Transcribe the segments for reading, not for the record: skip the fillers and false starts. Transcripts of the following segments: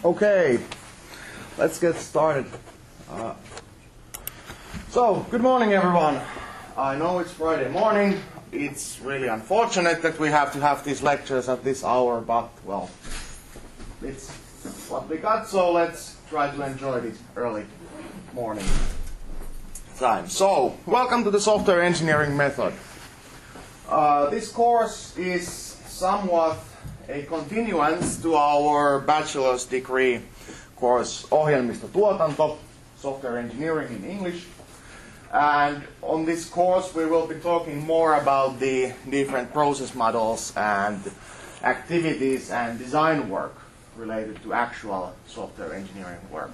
Okay, let's get started. So, good morning everyone. I know it's Friday morning. It's really unfortunate that we have to have these lectures at this hour, but, well, it's what we got, so let's try to enjoy this early morning time. So, welcome to the software engineering method. This course is somewhat a continuance to our bachelor's degree course, Ohjelmistotuotanto, software engineering in English. And on this course we will be talking more about the different process models and activities and design work related to actual software engineering work.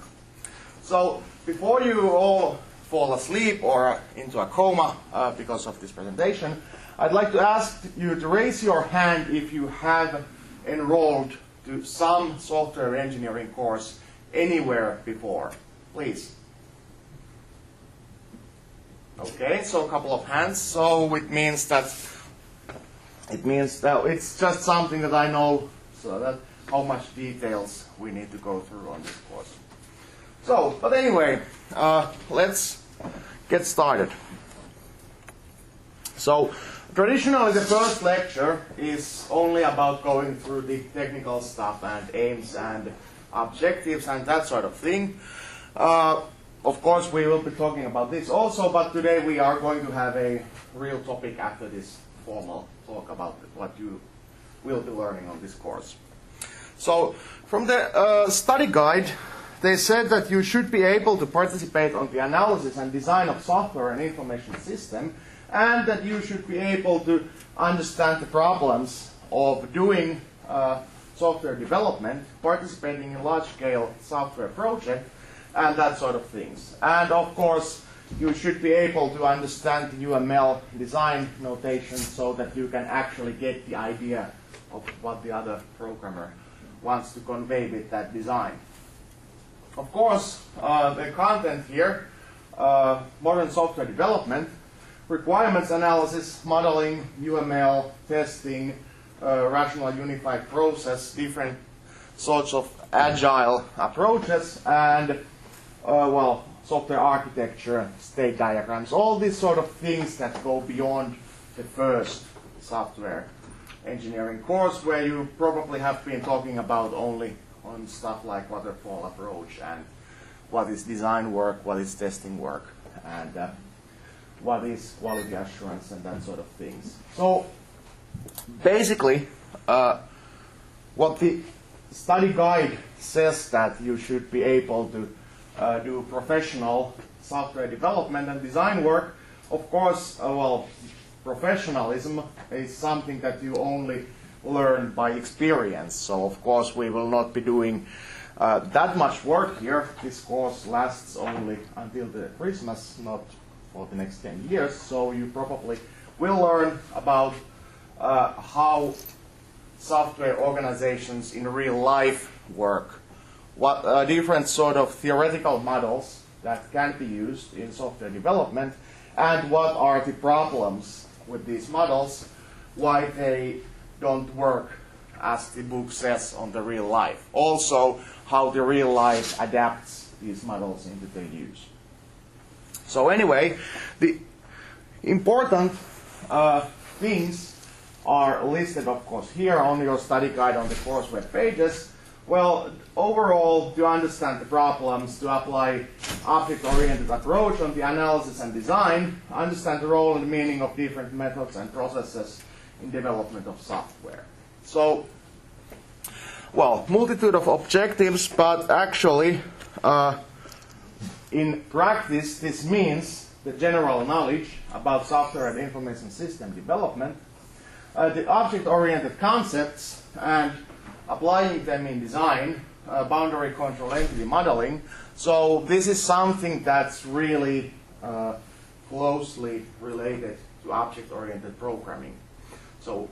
So before you all fall asleep or into a coma because of this presentation, I'd like to ask you to raise your hand if you have enrolled to some software engineering course anywhere before. Please. Okay, so a couple of hands. So it means that it's just something that I know, so that how much details we need to go through on this course. So, but anyway, let's get started. So, traditionally the first lecture is only about going through the technical stuff and aims and objectives and that sort of thing. Of course we will be talking about this also, but today we are going to have a real topic after this formal talk about what you will be learning on this course. So from the study guide, they said that you should be able to participate on the analysis and design of software and information system, and that you should be able to understand the problems of doing software development, participating in large-scale software projects, and that sort of things. And of course, you should be able to understand the UML design notation so that you can actually get the idea of what the other programmer wants to convey with that design. Of course, the content here, modern software development, requirements analysis, modeling, UML, testing, rational unified process, different sorts of agile approaches, and well, software architecture, state diagrams, all these sort of things that go beyond the first software engineering course, where you probably have been talking about only on stuff like waterfall approach and what is design work, what is testing work, and what is quality assurance and that sort of things. So basically, what the study guide says that you should be able to do professional software development and design work. Of course, well, professionalism is something that you only learn by experience. So of course we will not be doing that much work here. This course lasts only until the Christmas, not for the next 10 years. So you probably will learn about how software organizations in real life work, what different sort of theoretical models that can be used in software development, and what are the problems with these models, why they don't work as the book says on the real life. Also, how the real life adapts these models into their use. So anyway, the important things are listed, of course, here on your study guide on the course web pages. Well, overall, to understand the problems, to apply object-oriented approach on the analysis and design, understand the role and meaning of different methods and processes in development of software. So, well, multitude of objectives, but actually, in practice, this means the general knowledge about software and information system development, the object-oriented concepts and applying them in design, boundary control entity modeling. So this is something that's really closely related to object-oriented programming. So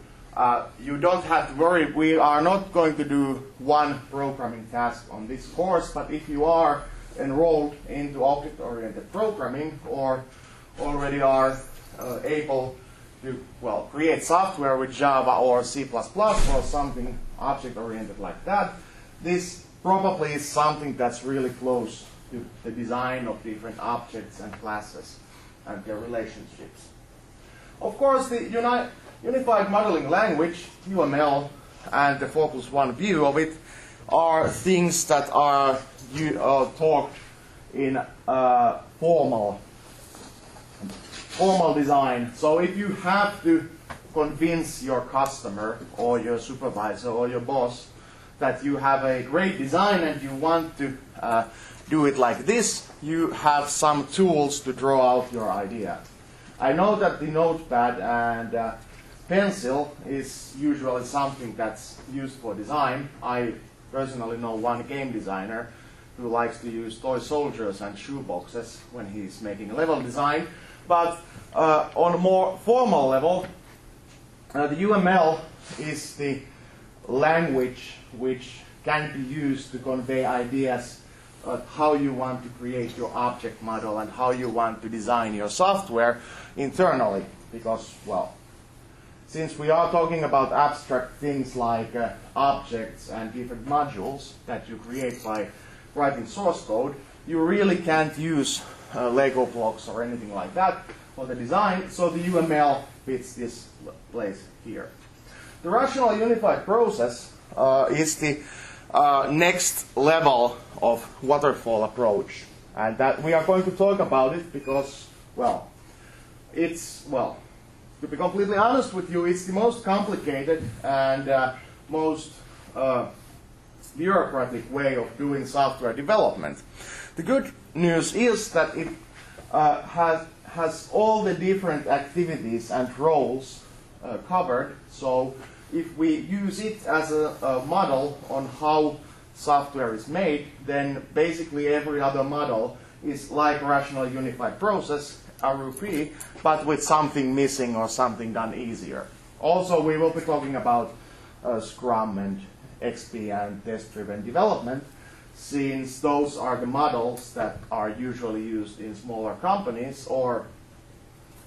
you don't have to worry, we are not going to do one programming task on this course, but if you are enrolled into object-oriented programming or already are able to, well, create software with Java or C++ or something object-oriented like that, this probably is something that's really close to the design of different objects and classes and their relationships. Of course, the Unified Modeling Language, UML, and the 4+1 view of it are things that are taught in formal design. So if you have to convince your customer or your supervisor or your boss that you have a great design and you want to do it like this, you have some tools to draw out your idea. I know that the notepad and pencil is usually something that's used for design. I personally know one game designer who likes to use toy soldiers and shoeboxes when he's making a level design. But on a more formal level, the UML is the language which can be used to convey ideas of how you want to create your object model and how you want to design your software internally. Because, well, since we are talking about abstract things like objects and different modules that you create by writing source code, you really can't use Lego blocks or anything like that for the design, so the UML fits this place here. The Rational Unified Process is the next level of waterfall approach, and that we are going to talk about it because, well, to be completely honest with you, it's the most complicated and most bureaucratic way of doing software development. The good news is that it has all the different activities and roles covered. So if we use it as a model on how software is made, then basically every other model is like Rational Unified Process, RUP, but with something missing or something done easier. Also, we will be talking about Scrum and XP and test-driven development, since those are the models that are usually used in smaller companies or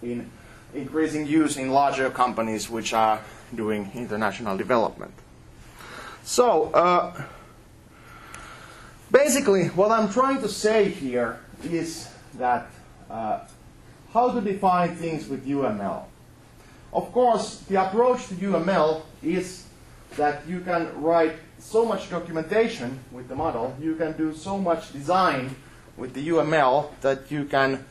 in increasing use in larger companies which are doing international development. So, basically, what I'm trying to say here is that how to define things with UML. Of course, the approach to UML is that you can write so much documentation with the model, you can do so much design with the UML that you can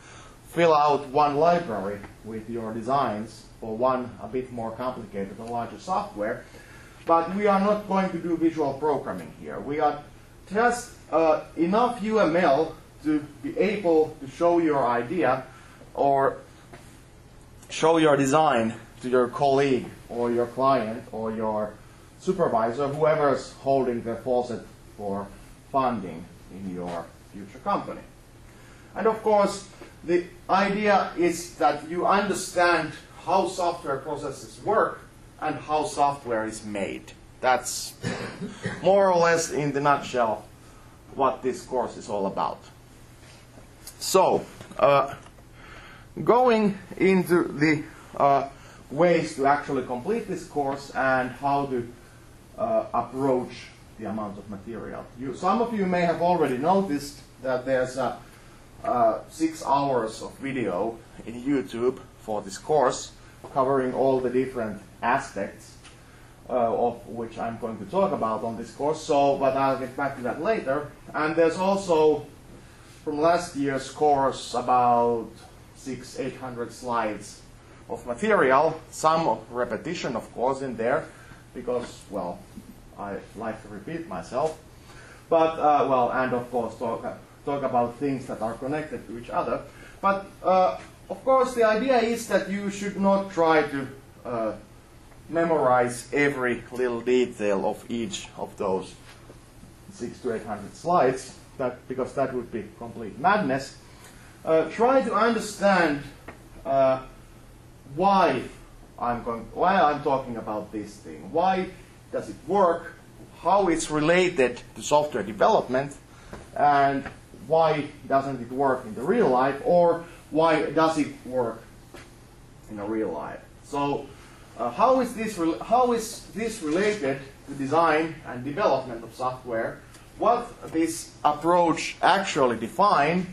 fill out one library with your designs for one a bit more complicated and larger software. But we are not going to do visual programming here. We are just enough UML to be able to show your idea or show your design to your colleague or your client or your supervisor, whoever is holding the faucet for funding in your future company. And of course, the idea is that you understand how software processes work and how software is made. That's more or less in the nutshell what this course is all about. So, going into the ways to actually complete this course and how to approach the amount of material. Some of you may have already noticed that there's 6 hours of video in YouTube for this course, covering all the different aspects of which I'm going to talk about on this course. So, but I'll get back to that later. And there's also from last year's course about 600-800 slides of material, some repetition of course in there, because, well, I like to repeat myself. But, well, and of course talk about things that are connected to each other. But, of course, the idea is that you should not try to memorize every little detail of each of those 600 to 800 slides, because that would be complete madness. Try to understand why I'm talking about this thing. Why does it work? How it's related to software development, and why doesn't it work in the real life, or why does it work in a real life? So, how is this related to design and development of software? what this approach actually defines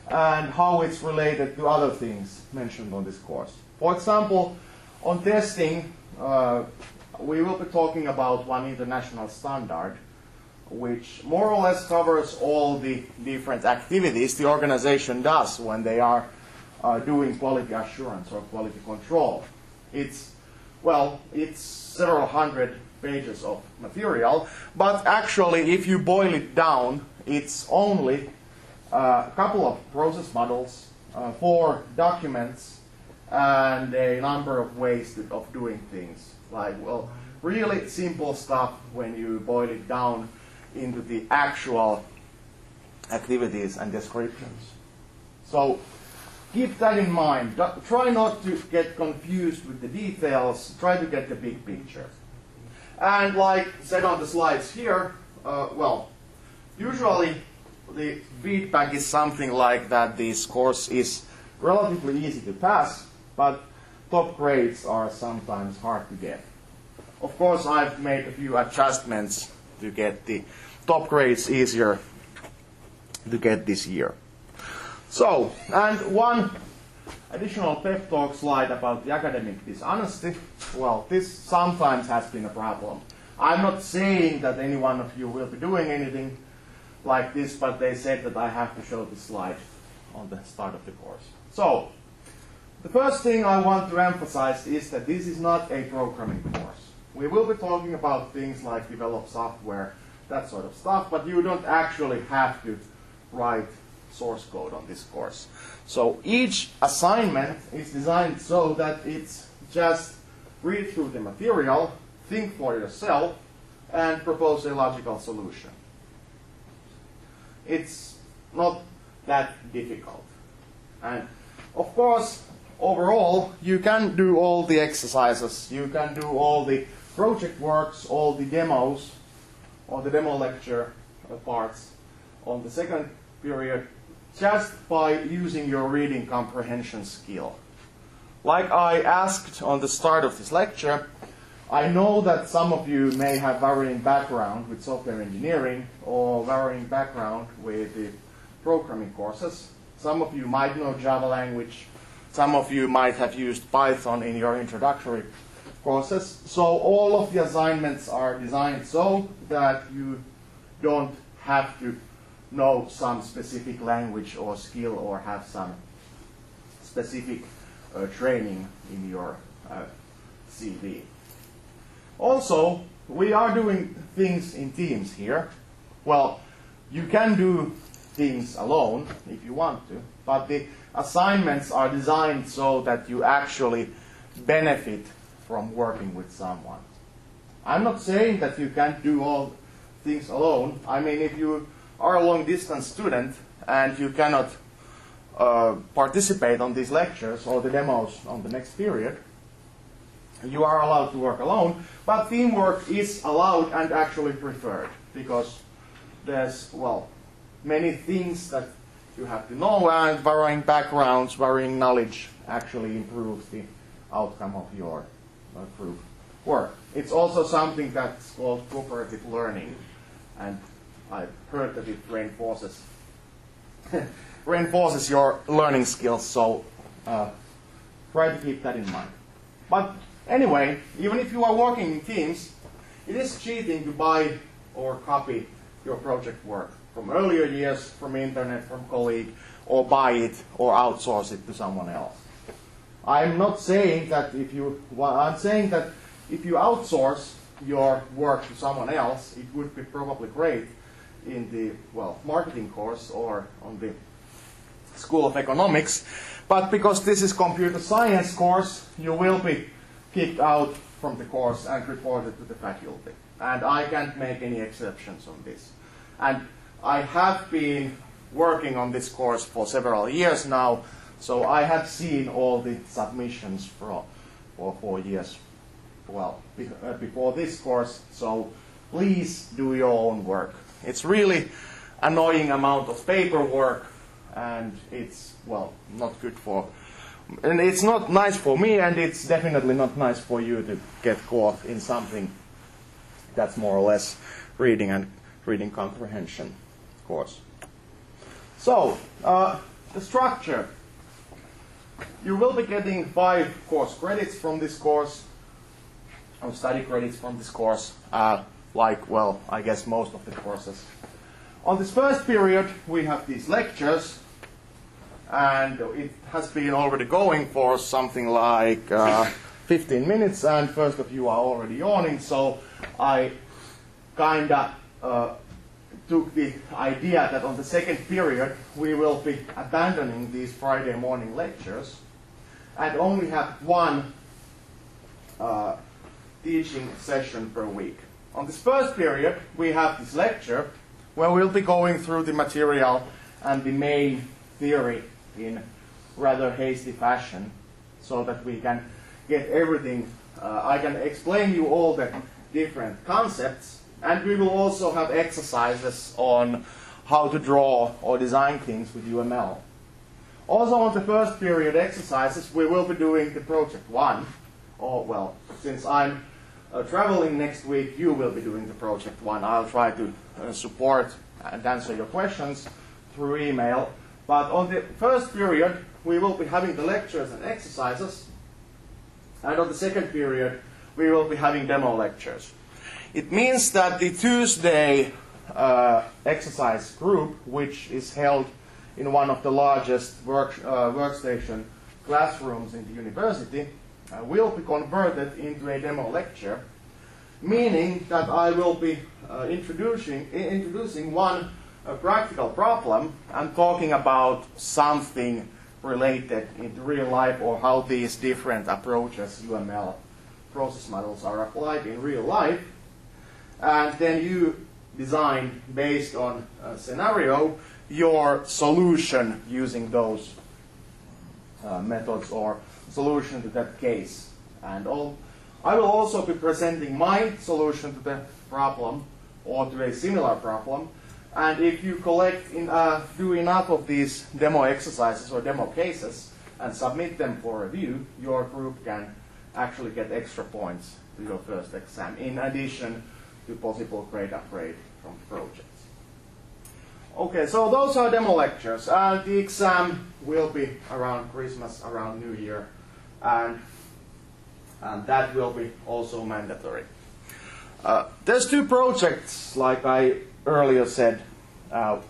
and how it's related to other things mentioned on this course. For example, on testing, we will be talking about one international standard which more or less covers all the different activities the organization does when they are doing quality assurance or quality control. It's several hundred pages of material, but actually if you boil it down, it's only a couple of process models, 4 documents, and a number of ways of doing things. Like, well, really simple stuff when you boil it down into the actual activities and descriptions. So keep that in mind. Try not to get confused with the details. Try to get the big picture. And like said on the slides here, usually the feedback is something like that this course is relatively easy to pass, but top grades are sometimes hard to get. Of course, I've made a few adjustments to get the top grades easier to get this year. So, and one additional pep talk slide about the academic dishonesty. Well, this sometimes has been a problem. I'm not saying that any one of you will be doing anything like this, but they said that I have to show the slide on the start of the course. So, the first thing I want to emphasize is that this is not a programming course. We will be talking about things like develop software, that sort of stuff, but you don't actually have to write source code on this course. So each assignment is designed so that it's just read through the material, think for yourself, and propose a logical solution. It's not that difficult. And of course, overall, you can do all the exercises, you can do all the project works, all the demos, or the demo lecture parts on the second period, just by using your reading comprehension skill. Like I asked on the start of this lecture, I know that some of you may have varying background with software engineering or varying background with the programming courses. Some of you might know Java language. Some of you might have used Python in your introductory courses. So all of the assignments are designed so that you don't have to know some specific language or skill or have some specific training in your CV. Also, we are doing things in teams here. Well, you can do things alone if you want to, but the assignments are designed so that you actually benefit from working with someone. I'm not saying that you can't do all things alone. I mean, if you are a long-distance student and you cannot participate on these lectures or the demos on the next period, you are allowed to work alone, but teamwork is allowed and actually preferred because there's, many things that you have to know, and varying backgrounds, varying knowledge actually improves the outcome of your group work. It's also something that's called cooperative learning, and I've heard that it reinforces your learning skills, so try to keep that in mind. But anyway, even if you are working in teams, it is cheating to buy or copy your project work from earlier years, from internet, from colleague, or buy it or outsource it to someone else. I'm not saying that I'm saying that if you outsource your work to someone else, it would be probably great in the, marketing course or on the School of Economics. But because this is computer science course, you will be kicked out from the course and reported to the faculty. And I can't make any exceptions on this. And I have been working on this course for several years now, so I have seen all the submissions for 4 years, before this course, so please do your own work. It's really annoying amount of paperwork, and it's, not good and it's not nice for me, and it's definitely not nice for you to get caught in something that's more or less reading and reading comprehension course. So, the structure. You will be getting 5 course credits from this course, or study credits from this course, like, well, I guess most of the courses. On this first period, we have these lectures, and it has been already going for something like 15 minutes, and first of you are already yawning, so I kinda took the idea that on the second period we will be abandoning these Friday morning lectures and only have one teaching session per week. On this first period we have this lecture where we'll be going through the material and the main theory in rather hasty fashion so that we can get everything. I can explain you all the different concepts. And we will also have exercises on how to draw or design things with UML. Also on the first period exercises, we will be doing the project 1. Or, well, since I'm traveling next week, you will be doing the project 1. I'll try to support and answer your questions through email. But on the first period, we will be having the lectures and exercises. And on the second period, we will be having demo lectures. It means that the Tuesday exercise group, which is held in one of the largest workstation classrooms in the university, will be converted into a demo lecture, meaning that I will be introducing one practical problem and talking about something related in real life or how these different approaches, UML process models, are applied in real life. And then you design, based on a scenario, your solution using those methods or solution to that case. And I will also be presenting my solution to the problem or to a similar problem. And if you do enough of these demo exercises or demo cases and submit them for review, your group can actually get extra points to your first exam, in addition to possible grade upgrade from projects. Okay, so those are demo lectures. The exam will be around Christmas, around New Year, and that will be also mandatory. There's 2 projects, like I earlier said,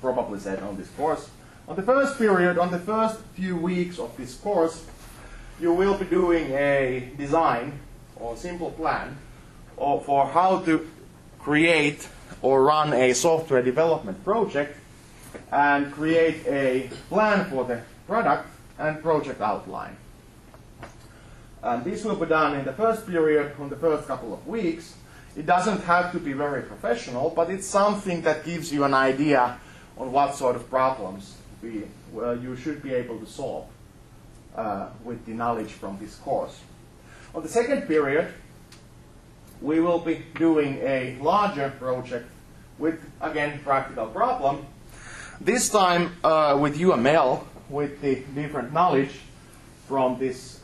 probably said on this course. On the first period, on the first few weeks of this course, you will be doing a design or simple plan for how to create or run a software development project and create a plan for the product and project outline. And this will be done in the first period, on the first couple of weeks. It doesn't have to be very professional, but it's something that gives you an idea on what sort of problems you should be able to solve with the knowledge from this course. On the second period, we will be doing a larger project with, again, practical problem. This time with UML, with the different knowledge from these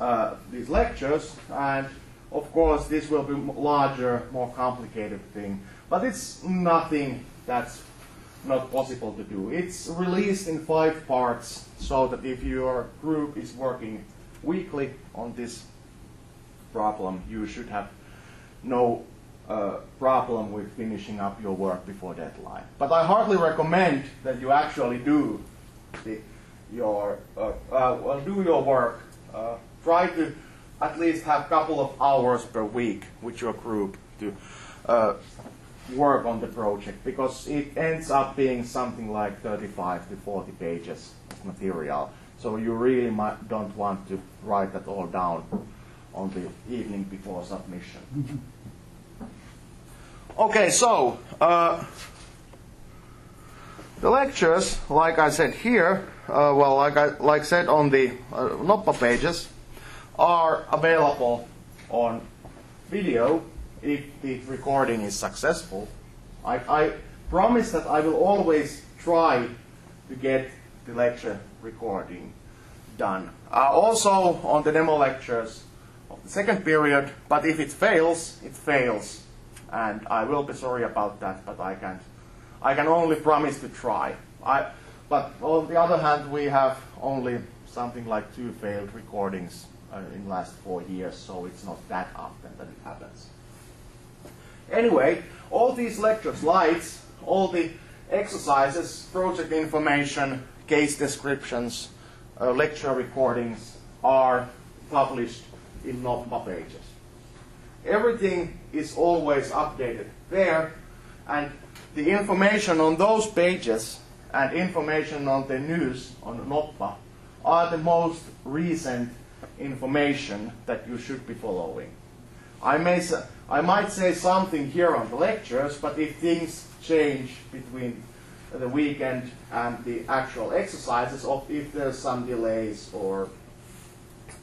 lectures. And of course, this will be larger, more complicated thing. But it's nothing that's not possible to do. It's released in 5 parts, so that if your group is working weekly on this problem, you should have no problem with finishing up your work before deadline. But I hardly recommend that you actually do your work. Try to at least have a couple of hours per week with your group to work on the project, because it ends up being something like 35 to 40 pages of material. So you really don't want to write that all down on the evening before submission. Okay, so the lectures, like I said here, like I said on the Noppa pages, are available on video if the recording is successful. I promise that I will always try to get the lecture recording done. Also on the demo lectures of the second period, but if it fails, it fails. And I will be sorry about that, but I I can only promise to try. But on the other hand, we have only something like 2 failed recordings in the last 4 years, so it's not that often that it happens. Anyway, all these lecture slides, all the exercises, project information, case descriptions, lecture recordings are published in NOPPA pages. Everything is always updated there, and the information on those pages and information on the news on NOPPA are the most recent information that you should be following. I might say something here on the lectures, but if things change between the weekend and the actual exercises, or if there's some delays or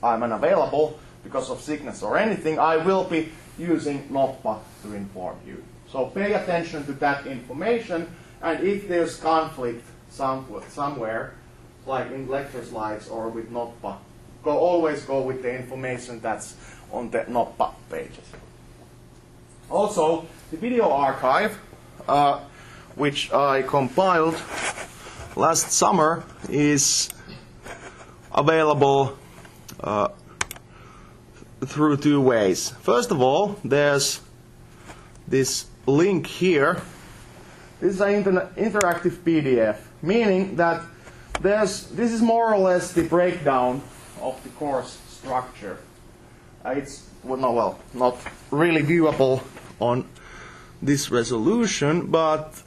I'm unavailable because of sickness or anything, I will be using NOPPA to inform you. So pay attention to that information, and if there's conflict somewhere, like in lecture slides or with NOPPA, always go with the information that's on the NOPPA pages. Also, the video archive, which I compiled last summer, is available through 2 ways. First of all, there's this link here. This is an interactive PDF, meaning that this is more or less the breakdown of the course structure. It's not really viewable on this resolution, but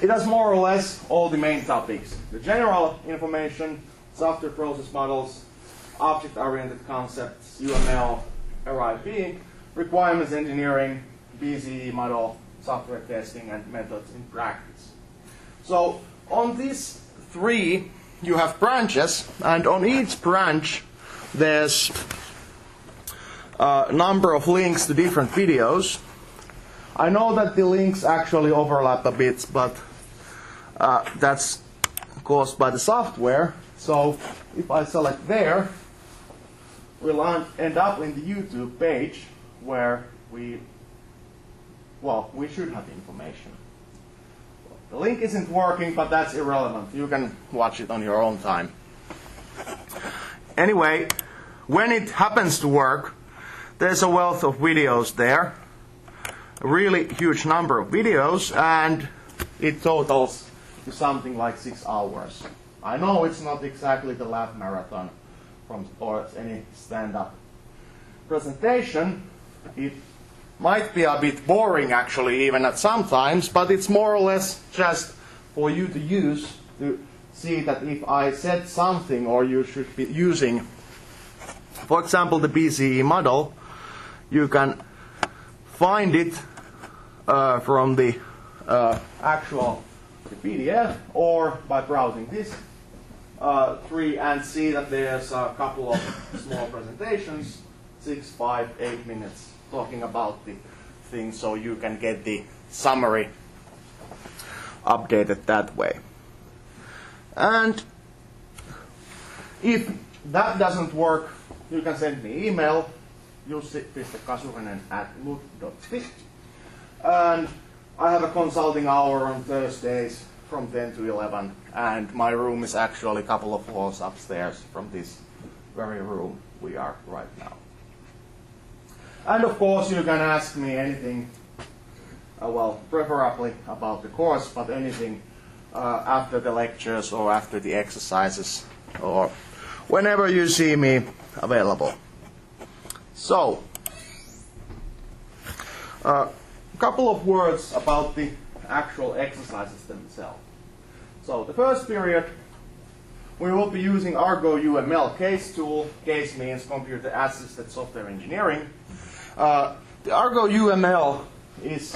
it has more or less all the main topics: the general information, software process models, object-oriented concepts, UML, RIP, requirements engineering, BCE model, software testing, and methods in practice. So on these 3, you have branches, and on each branch there's a number of links to different videos. I know that the links actually overlap a bit, but that's caused by the software. So if I select there, we'll end up in the YouTube page where we should have information. The link isn't working, but that's irrelevant. You can watch it on your own time. Anyway, when it happens to work, there's a wealth of videos there. A really huge number of videos, and it totals to something like 6 hours. I know it's not exactly the lab marathon or any stand-up presentation. It might be a bit boring actually, even at some times, but it's more or less just for you to use to see that if I said something, or you should be using, for example, the BCE model, you can find it from the actual PDF, or by browsing this tree and see that there's a couple of small presentations, 6, 5, 8 minutes, talking about the thing, so you can get the summary updated that way. And if that doesn't work, you can send me email, jussi.kasurinen@lut.fi, and I have a consulting hour on Thursdays from 10 to 11, and my room is actually a couple of floors upstairs from this very room we are right now. And of course you can ask me anything, preferably about the course, but anything after the lectures or after the exercises, or whenever you see me available. So, a couple of words about the actual exercises themselves. So the first period, we will be using Argo UML case tool. Case means computer assisted software engineering. The Argo UML is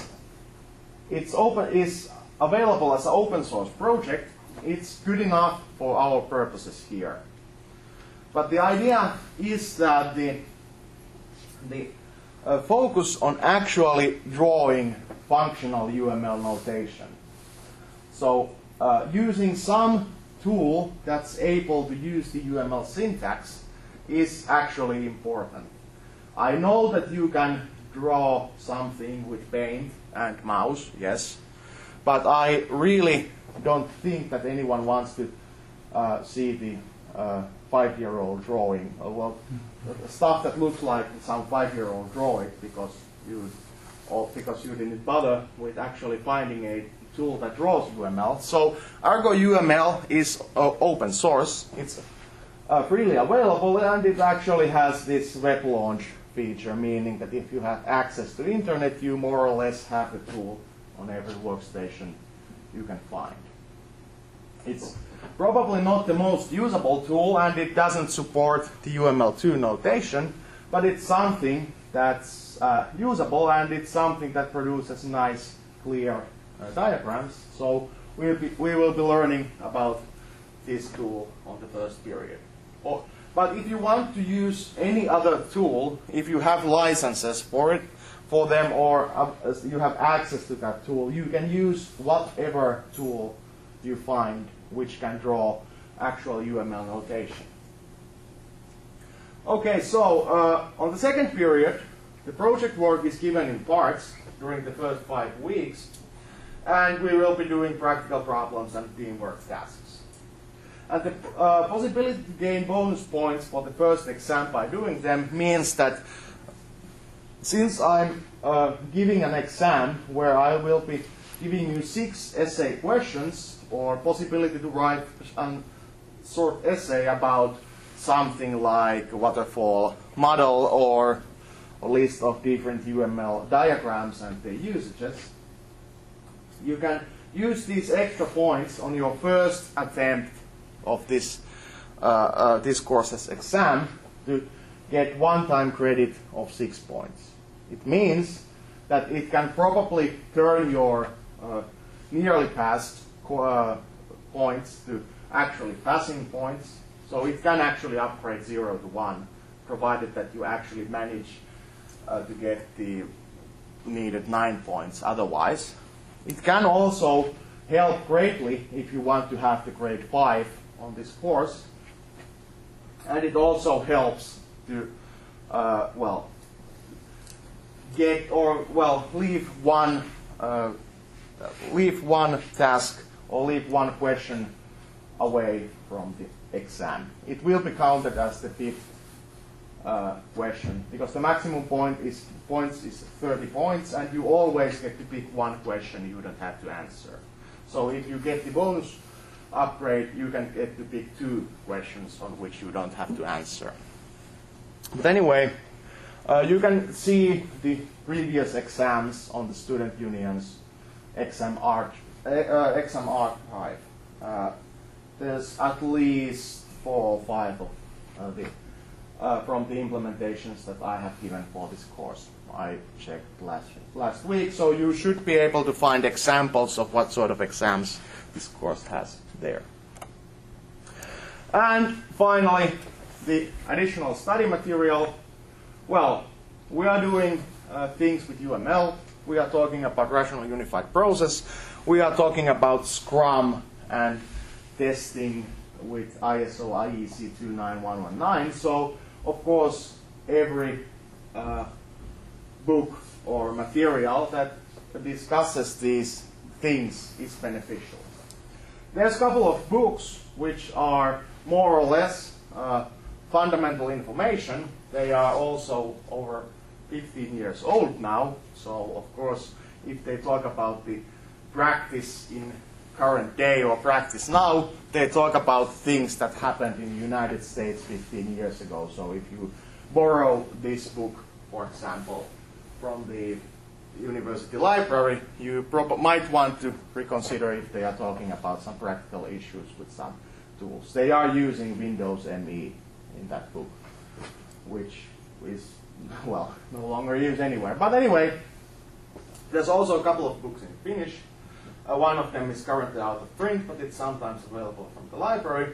available as an open source project. It's good enough for our purposes here. But the idea is that the focus on actually drawing functional UML notation. So using some tool that's able to use the UML syntax is actually important. I know that you can draw something with Paint and mouse, yes. But I really don't think that anyone wants to see the 5-year-old drawing. Well, stuff that looks like some 5-year-old drawing because you didn't bother with actually finding a tool that draws UML. So Argo UML is open source. It's freely available, and it actually has this web launch feature, meaning that if you have access to the internet, you more or less have the tool on every workstation you can find. It's probably not the most usable tool, and it doesn't support the UML2 notation, but it's something that's usable, and it's something that produces nice, clear diagrams. So we will be learning about this tool on the first period. But if you want to use any other tool, if you have licenses for them, or you have access to that tool, you can use whatever tool you find which can draw actual UML notation. Okay, so on the second period, the project work is given in parts during the first 5 weeks, and we will be doing practical problems and teamwork tasks. And the possibility to gain bonus points for the first exam by doing them means that since I'm giving an exam where I will be giving you 6 essay questions, or possibility to write a short essay about something like waterfall model or a list of different UML diagrams and their usages, you can use these extra points on your first attempt of this course's exam to get one-time credit of 6 points. It means that it can probably turn your nearly passed points to actually passing points. So it can actually upgrade 0 to 1, provided that you actually manage to get the needed 9 points otherwise. It can also help greatly if you want to have the grade 5 on this course. And it also helps to, leave one task or leave one question away from the exam. It will be counted as the 5th question, because the maximum points is 30 points, and you always get to pick one question you don't have to answer. So if you get the bonus upgrade, you can get to pick 2 questions on which you don't have to answer. But anyway, you can see the previous exams on the Student Union's exam archive. There's at least 4 or 5 of from the implementations that I have given for this course. I checked last week, so you should be able to find examples of what sort of exams this course has there. And finally, the additional study material. Well, we are doing things with UML. We are talking about rational unified process. We are talking about Scrum and testing with ISO IEC 29119. So, of course, every book or material that discusses these things is beneficial. There's a couple of books which are more or less fundamental information. They are also over 15 years old now. So, of course, if they talk about the practice in current day or practice now, they talk about things that happened in the United States 15 years ago. So if you borrow this book, for example, from the university library, you might want to reconsider if they are talking about some practical issues with some tools. They are using Windows ME in that book, which is, well, no longer used anywhere. But anyway, there's also a couple of books in Finnish. One of them is currently out of print, but it's sometimes available from the library.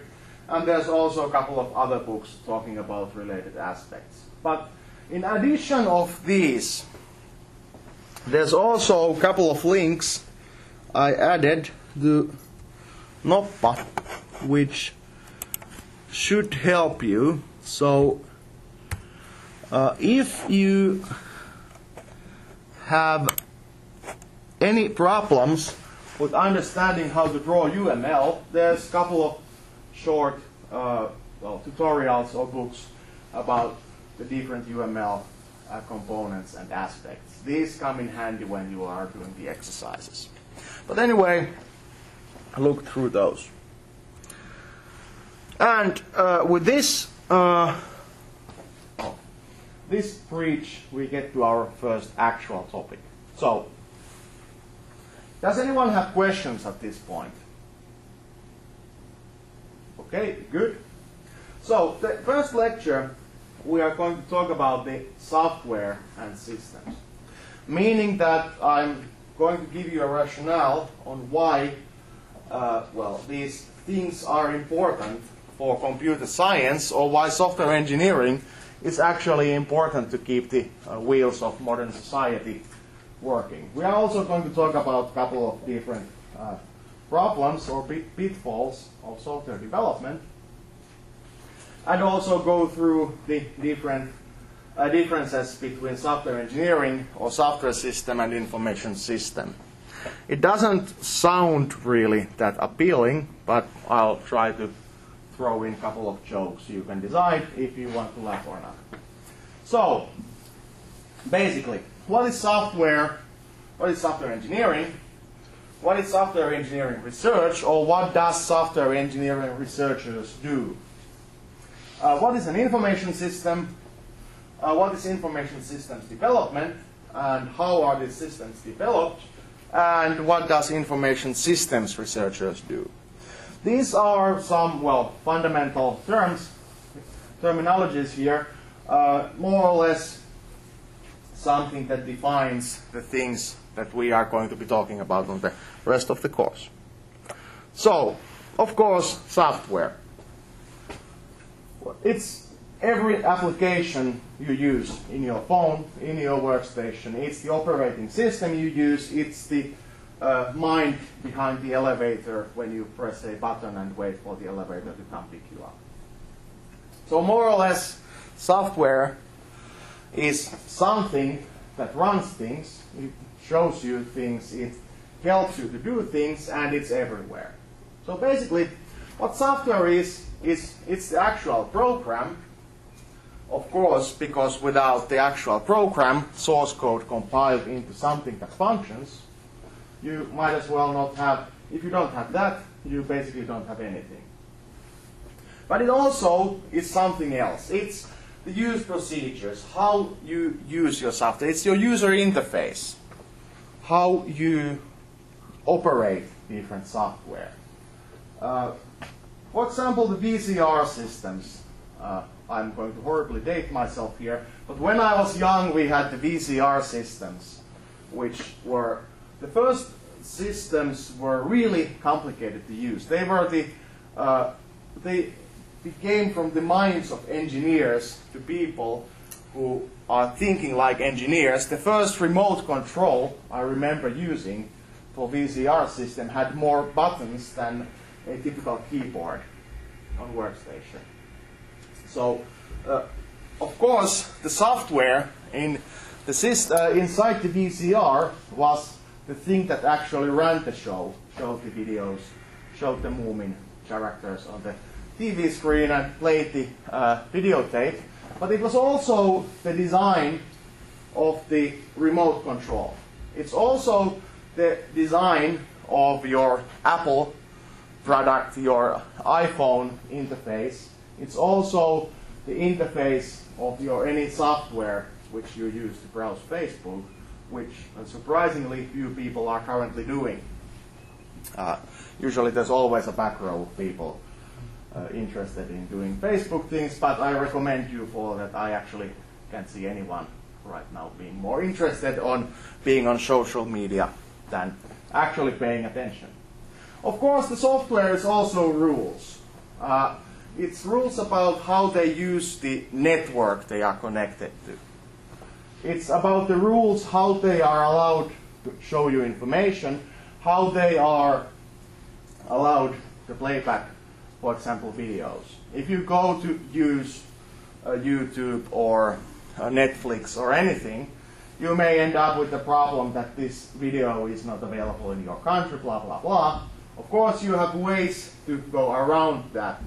And there's also a couple of other books talking about related aspects. But in addition of these, there's also a couple of links I added to Noppa, which should help you. So if you have any problems with understanding how to draw UML, there's a couple of short tutorials or books about the different UML components and aspects. These come in handy when you are doing the exercises. But anyway, look through those. And with this this bridge, we get to our first actual topic. So, does anyone have questions at this point? Okay, good. So, the first lecture, we are going to talk about the software and systems. Meaning that I'm going to give you a rationale on why, these things are important for computer science, or why software engineering is actually important to keep the wheels of modern society working. We are also going to talk about a couple of different problems or pitfalls of software development, and also go through the different differences between software engineering or software system and information system. It doesn't sound really that appealing, but I'll try to throw in a couple of jokes. You can decide if you want to laugh or not. So, basically, what is software? What is software engineering? What is software engineering research? Or what does software engineering researchers do? What is an information system? What is information systems development? And how are these systems developed? And what does information systems researchers do? These are some, fundamental terminologies here, more or less something that defines the things that we are going to be talking about on the rest of the course. So, of course, software. It's every application you use in your phone, in your workstation. It's the operating system you use. It's the mind behind the elevator when you press a button and wait for the elevator to come pick you up. So more or less, software is something that runs things, it shows you things, it helps you to do things, and it's everywhere. So basically, what software is it's the actual program, of course, because without the actual program, source code compiled into something that functions, you might as well not have, if you don't have that, you basically don't have anything. But it also is something else. It's the use procedures, how you use your software. It's your user interface, how you operate different software. For example, the VCR systems. I'm going to horribly date myself here, but when I was young, we had the VCR systems, which were the first systems were really complicated to use. They were they became from the minds of engineers to people who are thinking like engineers. The first remote control I remember using for VCR system had more buttons than a typical keyboard on workstation. So, of course, the software in the inside the VCR was the thing that actually ran the show, showed the videos, showed the moving characters on the TV screen and played the videotape. But it was also the design of the remote control. It's also the design of your Apple product, your iPhone interface. It's also the interface of your any software which you use to browse Facebook, which surprisingly few people are currently doing. Usually there's always a back row of people interested in doing Facebook things, but I recommend you for that. I actually can't see anyone right now being more interested on being on social media than actually paying attention. Of course, the software is also rules. It's rules about how they use the network they are connected to. It's about the rules how they are allowed to show you information, how they are allowed to play back, for example, videos. If you go to use YouTube or Netflix or anything, you may end up with the problem that this video is not available in your country, blah, blah, blah. Of course, you have ways to go around that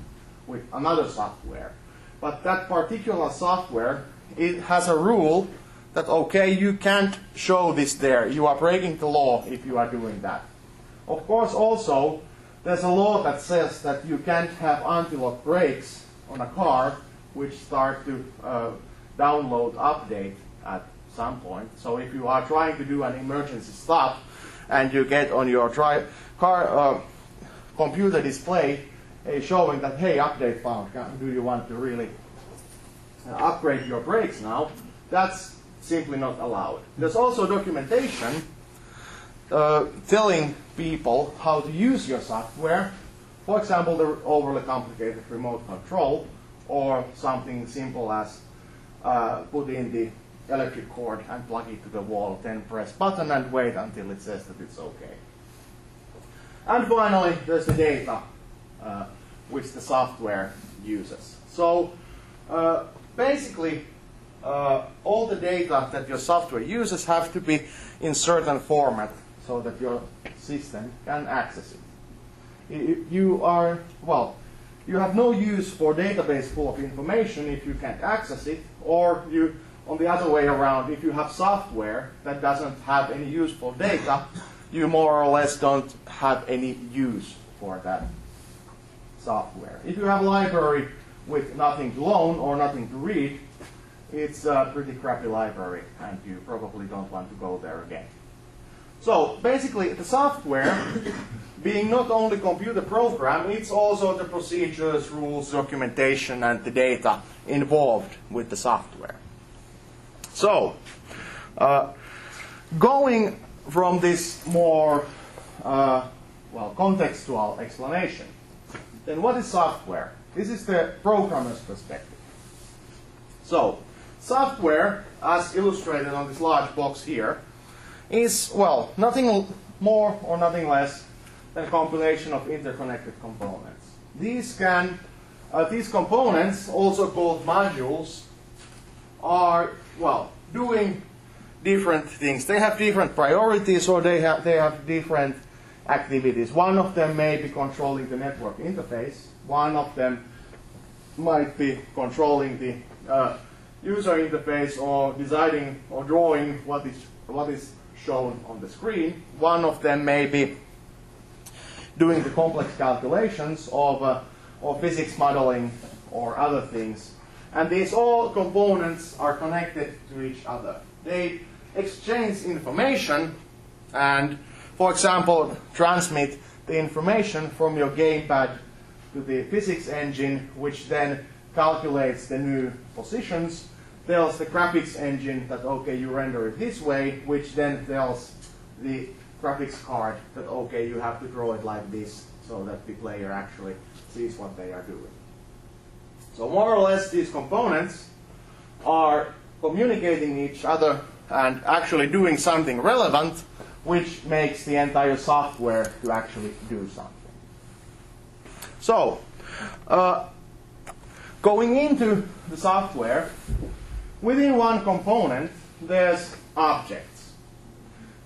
with another software. But that particular software, it has a rule that, okay, you can't show this there. You are breaking the law if you are doing that. Of course, also, there's a law that says that you can't have anti-lock brakes on a car which start to download update at some point. So if you are trying to do an emergency stop and you get on your car computer display showing that, hey, update found, do you want to really upgrade your brakes now? That's simply not allowed. There's also documentation telling people how to use your software. For example, the overly complicated remote control, or something simple as put in the electric cord and plug it to the wall, then press button and wait until it says that it's okay. And finally, there's the data which the software uses. So basically, all the data that your software uses have to be in certain format so that your system can access it. You have no use for database full of information if you can't access it, or on the other way around, if you have software that doesn't have any useful data, you more or less don't have any use for that software. If you have a library with nothing to loan or nothing to read, it's a pretty crappy library, and you probably don't want to go there again. So basically, the software, being not only computer program, it's also the procedures, rules, documentation, and the data involved with the software. So, going from this more contextual explanation, then what is software? This is the programmer's perspective. So, software, as illustrated on this large box here, is, well, nothing more or nothing less than a compilation of interconnected components. These components, also called modules, are, well, doing different things. They have different priorities, or they have different activities. One of them may be controlling the network interface. One of them might be controlling the user interface, or deciding or drawing what is shown on the screen. One of them may be doing the complex calculations of physics modeling or other things. And these all components are connected to each other. They exchange information and, for example, transmit the information from your gamepad to the physics engine, which then calculates the new positions, tells the graphics engine that, okay, you render it this way, which then tells the graphics card that, okay, you have to draw it like this so that the player actually sees what they are doing. So more or less, these components are communicating each other and actually doing something relevant, which makes the entire software to actually do something. So, going into the software, within one component, there's objects.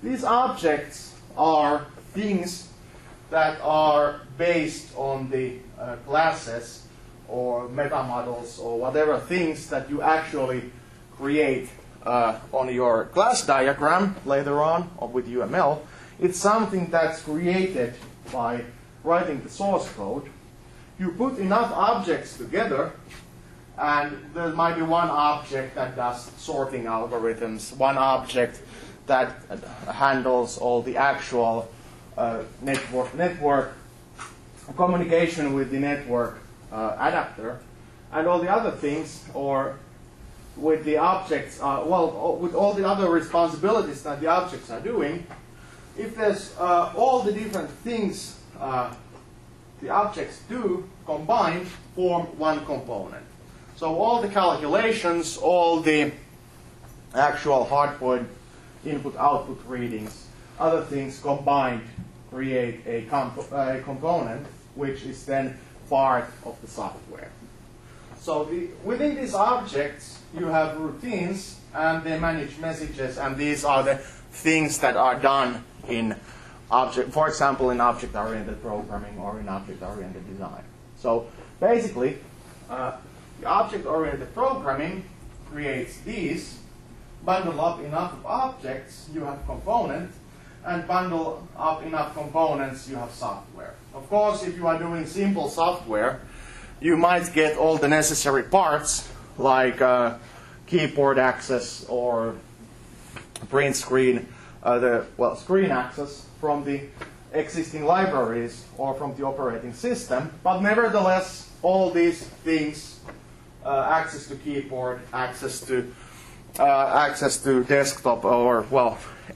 These objects are things that are based on the classes or meta models or whatever things that you actually create on your class diagram later on or with UML. It's something that's created by writing the source code. You put enough objects together, and there might be one object that does sorting algorithms, one object that handles all the actual network communication with the network adapter, and all the other things, or with the objects, with all the other responsibilities that the objects are doing. If there's all the different things the objects do combined form one component. So all the calculations, all the actual hardcode input-output readings, other things combined create a component which is then part of the software. So within these objects, you have routines, and they manage messages, and these are the things that are done in object, for example, in object-oriented programming or in object-oriented design. So basically, the object-oriented programming creates these. Bundle up enough objects, you have component, and bundle up enough components, you have software. Of course, if you are doing simple software, you might get all the necessary parts, like keyboard access or print screen, screen access from the existing libraries or from the operating system. But nevertheless, all these things, access to keyboard, access to desktop, or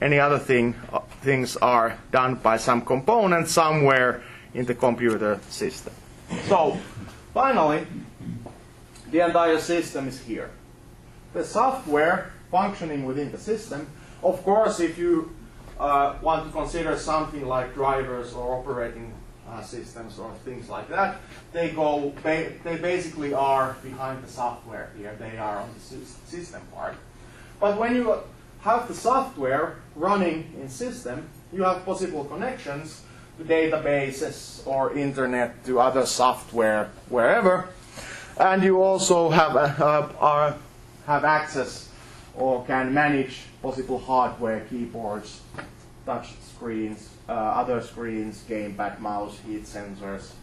any other things are done by some component somewhere in the computer system. So finally, the entire system is here. The software functioning within the system. Of course, if you want to consider something like drivers or operating systems or things like that, they basically are behind the software here. They are on the system part. But when you have the software running in system, you have possible connections to databases or internet, to other software, wherever. And you also have access or can manage possible hardware, keyboards, touch screens, other screens, gamepad, mouse, heat sensors,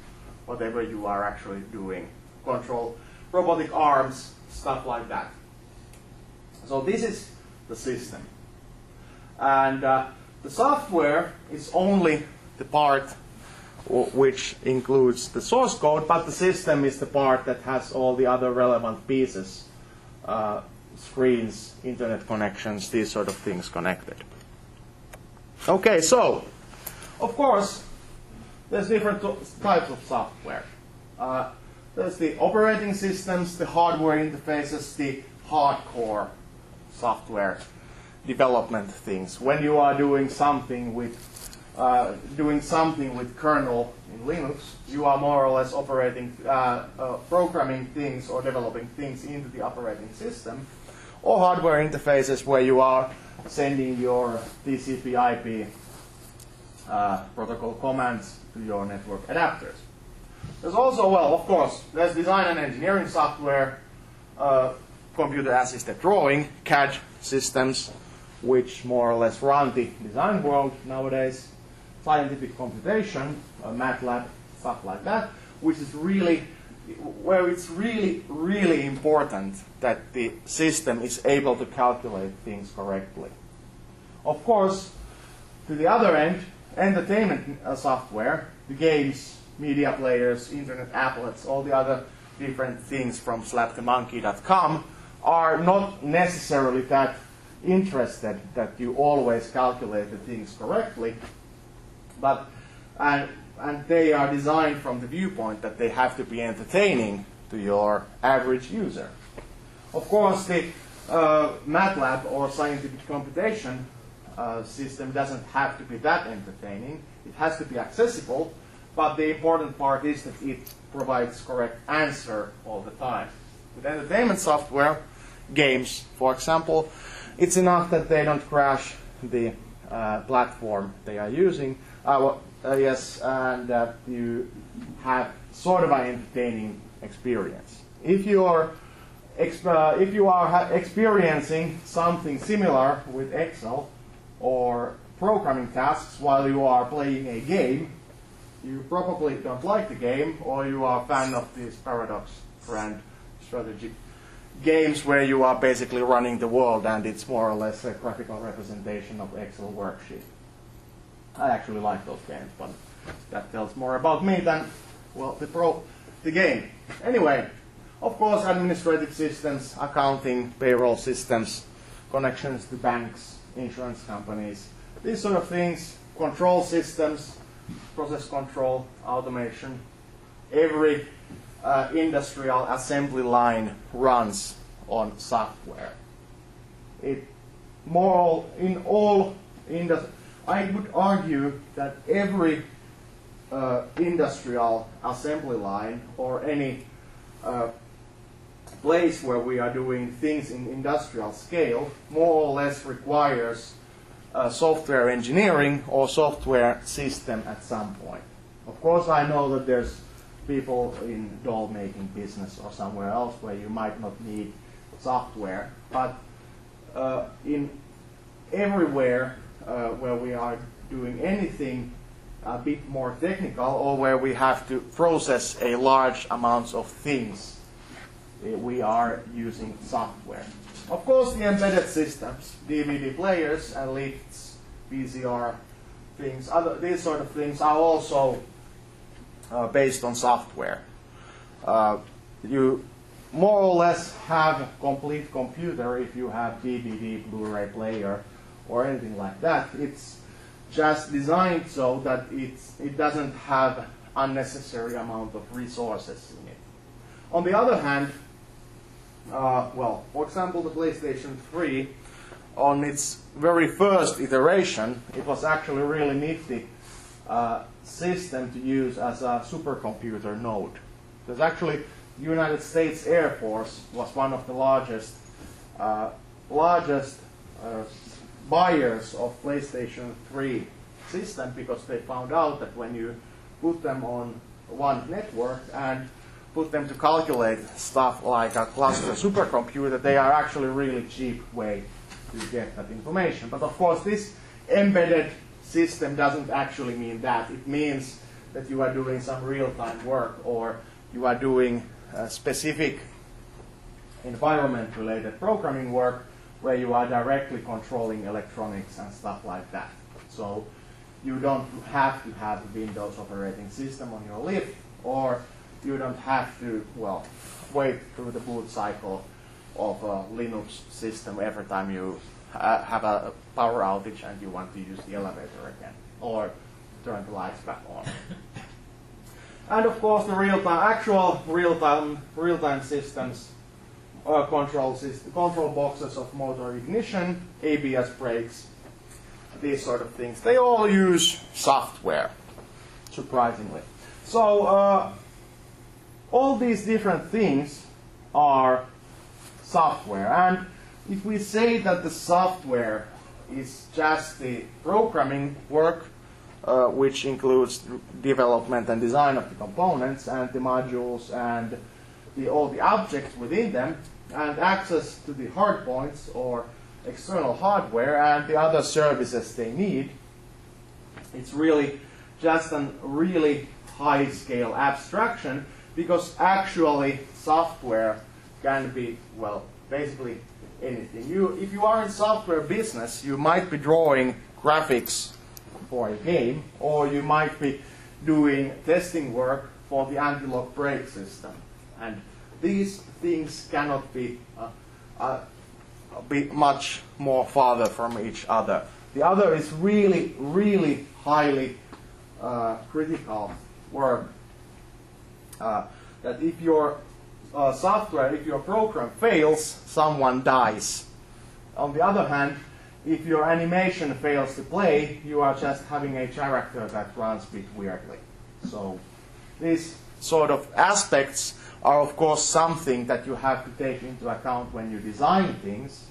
whatever you are actually doing. Control robotic arms, stuff like that. So this is the system. And the software is only the part which includes the source code, but the system is the part that has all the other relevant pieces, screens, internet connections, these sort of things connected. Okay, so, of course, there's different types of software. There's the operating systems, the hardware interfaces, the hardcore software development things. When you are doing something with kernel in Linux, you are more or less programming things or developing things into the operating system, or hardware interfaces where you are sending your TCP/IP protocol commands to your network adapters. There's also, of course, there's design and engineering software, computer-assisted drawing, CAD systems, which more or less run the design world nowadays, scientific computation, MATLAB, stuff like that, which is where it's really important that the system is able to calculate things correctly. Of course, to the other end, entertainment software, the games, media players, internet applets, all the other different things from slapthemonkey.com are not necessarily that interested that you always calculate the things correctly, but and they are designed from the viewpoint that they have to be entertaining to your average user. Of course, the MATLAB or scientific computation system doesn't have to be that entertaining. It has to be accessible, but the important part is that it provides correct answer all the time. With entertainment software, games, for example, it's enough that they don't crash the platform they are using. Yes, and you have sort of an entertaining experience. If you are experiencing something similar with Excel or programming tasks while you are playing a game, you probably don't like the game, or you are a fan of these paradox grand strategy games where you are basically running the world and it's more or less a graphical representation of Excel worksheet. I actually like those games, but that tells more about me than, well, the game. Anyway, of course, administrative systems, accounting, payroll systems, connections to banks, insurance companies, these sort of things, control systems, process control, automation. Every industrial assembly line runs on software. I would argue that every industrial assembly line or any place where we are doing things in industrial scale more or less requires software engineering or software system at some point. Of course, I know that there's people in doll making business or somewhere else where you might not need software, but in everywhere where we are doing anything a bit more technical or where we have to process a large amounts of things, we are using software. Of course, the embedded systems, DVD players and lifts, VCR things, these sort of things are also based on software. You more or less have a complete computer if you have DVD, Blu-ray player, or anything like that. It's just designed so that it doesn't have unnecessary amount of resources in it. On the other hand, well, for example, the PlayStation 3, on its very first iteration, it was actually a really nifty system to use as a supercomputer node. Because actually, the United States Air Force was one of the largest buyers of PlayStation 3 system, because they found out that when you put them on one network and put them to calculate stuff like a cluster supercomputer, they are actually a really cheap way to get that information. But of course, this embedded system doesn't actually mean that. It means that you are doing some real-time work, or you are doing specific environment-related programming work where you are directly controlling electronics and stuff like that. So you don't have to have a Windows operating system on your lift, or you don't have to, well, wait through the boot cycle of a Linux system every time you have a power outage and you want to use the elevator again, or turn the lights back on. And of course, the actual real-time systems, control boxes of motor ignition, ABS brakes, these sort of things. They all use software, surprisingly. So all these different things are software. And if we say that the software is just the programming work, which includes development and design of the components and the modules and all the objects within them, and access to the hard points or external hardware and the other services they need, it's really just a really high-scale abstraction, because actually software can be, well, basically anything. If you are in software business, you might be drawing graphics for a game, or you might be doing testing work for the anti-lock brake system. And these things cannot be much more farther from each other. The other is really, really highly critical work. That if your software, if your program fails, someone dies. On the other hand, if your animation fails to play, you are just having a character that runs a bit weirdly. So these sort of aspects are, of course, something that you have to take into account when you design things,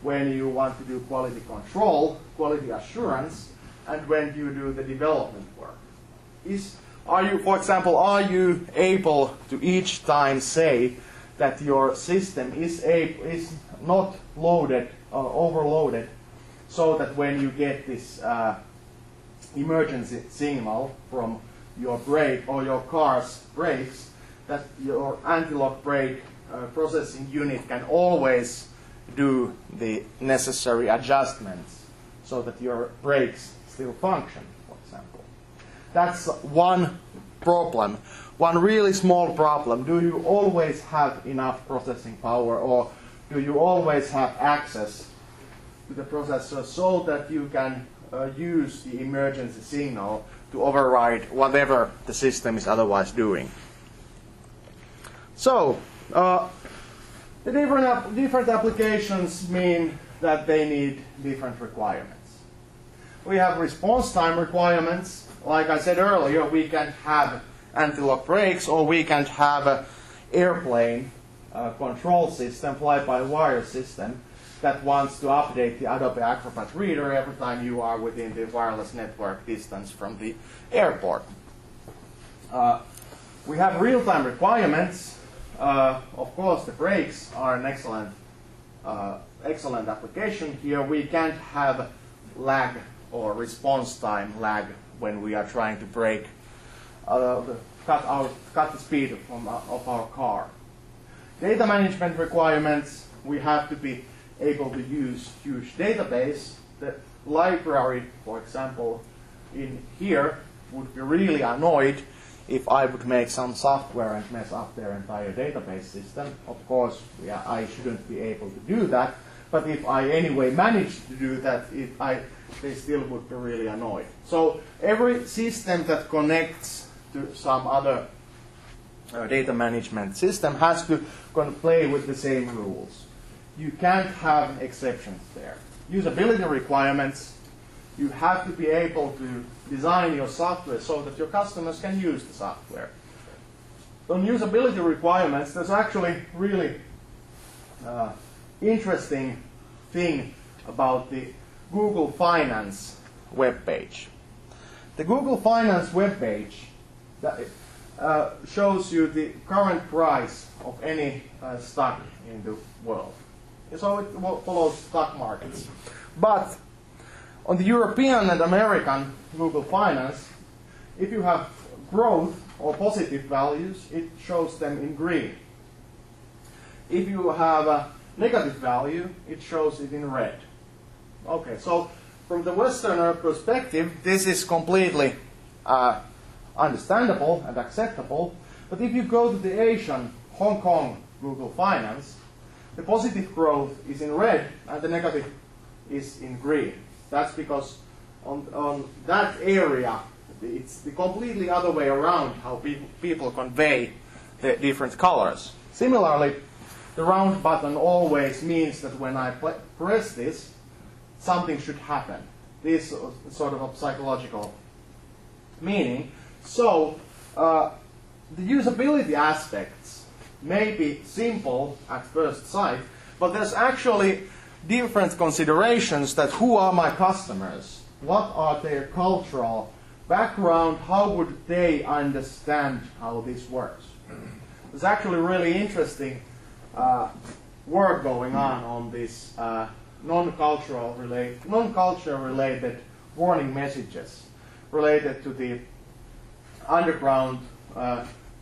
when you want to do quality control, quality assurance, and when you do the development work. For example, are you able to each time say that your system is not loaded or overloaded, so that when you get this emergency signal from your brake or your car's brakes, that your anti-lock brake processing unit can always do the necessary adjustments so that your brakes still function, for example. That's one problem, one really small problem. Do you always have enough processing power, or do you always have access to the processor so that you can use the emergency signal to override whatever the system is otherwise doing? So, the different applications mean that they need different requirements. We have response time requirements. Like I said earlier, we can have anti-lock brakes, or we can have an airplane control system, fly-by-wire system, that wants to update the Adobe Acrobat Reader every time you are within the wireless network distance from the airport. We have real-time requirements. Of course, the brakes are an excellent application here. We can't have lag or response time lag when we are trying to brake, cut the speed of our car. Data management requirements, we have to be able to use huge database. The library, for example, in here would be really annoyed if I would make some software and mess up their entire database system. Of course, I shouldn't be able to do that, but if I anyway managed to do that, they still would be really annoyed. So every system that connects to some other data management system has to play with the same rules. You can't have exceptions there. Usability requirements, you have to be able to design your software so that your customers can use the software. On usability requirements, there's actually really interesting thing about the Google Finance webpage. The Google Finance webpage shows you the current price of any stock in the world. So it follows stock markets. But on the European and American Google Finance, if you have growth or positive values, it shows them in green. If you have a negative value, it shows it in red. Okay, so from the Westerner perspective, this is completely understandable and acceptable. But if you go to the Asian, Hong Kong Google Finance, the positive growth is in red and the negative is in green. That's because on that area, it's the completely other way around how people convey the different colors. Similarly, the round button always means that when I press this, something should happen. This sort of a psychological meaning. So the usability aspects may be simple at first sight, but there's actually different considerations that who are my customers? What are their cultural background? How would they understand how this works? There's actually really interesting work going on this non-culture related warning messages related to the underground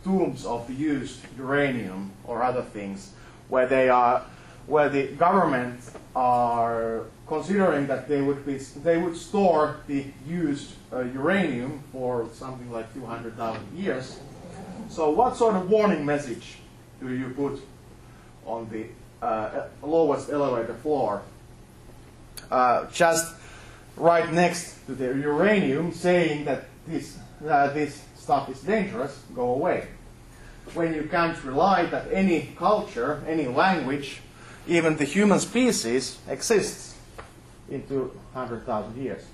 tombs of the used uranium or other things, where the government are considering that they would store the used uranium for something like 200,000 years. So what sort of warning message do you put on the lowest elevator floor, just right next to the uranium, saying that this stuff is dangerous, go away? When you can't rely that any culture, any language, even the human species exists in 200,000 years.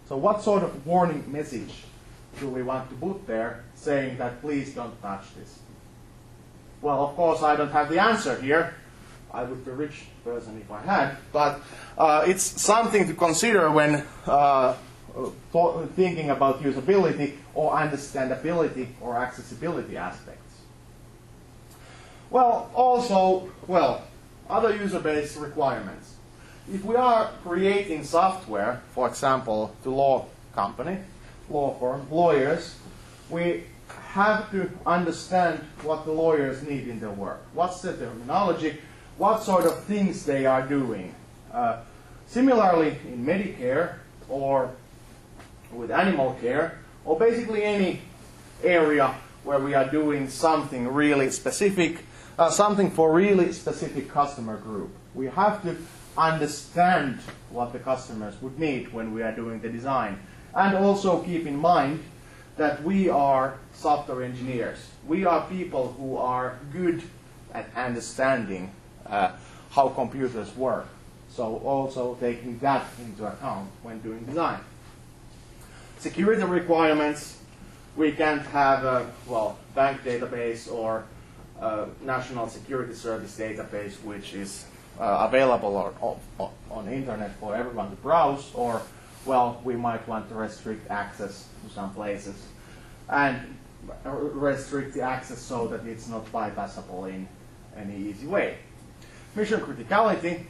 So what sort of warning message do we want to put there saying that please don't touch this? Well, of course, I don't have the answer here. I would be a rich person if I had. But it's something to consider when thinking about usability or understandability or accessibility aspects. Well, also, other user-based requirements. If we are creating software, for example, to law company, law firm, lawyers, we have to understand what the lawyers need in their work. What's the terminology? What sort of things they are doing? Similarly, in Medicare or with animal care, or basically any area where we are doing something really specific, something for really specific customer group. We have to understand what the customers would need when we are doing the design. And also keep in mind that we are software engineers. We are people who are good at understanding how computers work. So also taking that into account when doing design. Security requirements. We can't have a bank database or National Security Service database, which is available on the internet for everyone to browse, or, well, we might want to restrict access to some places and restrict the access so that it's not bypassable in any easy way. Mission criticality,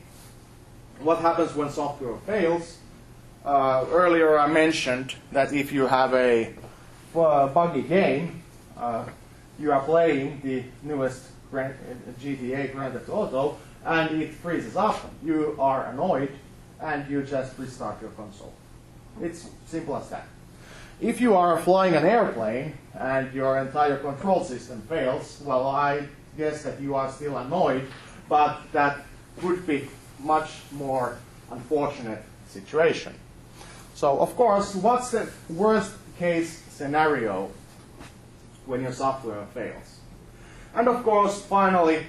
what happens when software fails? Earlier I mentioned that if you have a buggy game, you are playing the newest GTA Grand Theft Auto, and it freezes up, you are annoyed, and you just restart your console. It's simple as that. If you are flying an airplane and your entire control system fails, well, I guess that you are still annoyed, but that would be much more unfortunate situation. So, of course, what's the worst case scenario when your software fails? And of course, finally,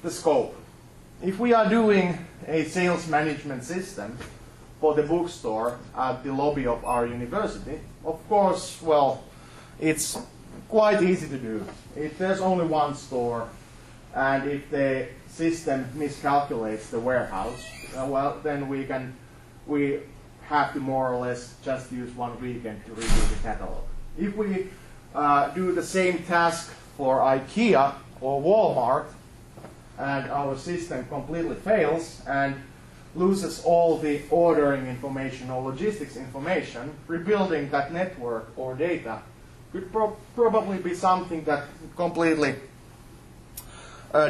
the scope. If we are doing a sales management system for the bookstore at the lobby of our university, of course, well, it's quite easy to do. If there's only one store, and if the system miscalculates the warehouse, well, then we have to more or less just use one weekend to review the catalog. If we do the same task for IKEA or Walmart, and our system completely fails and loses all the ordering information or logistics information, rebuilding that network or data could probably be something that completely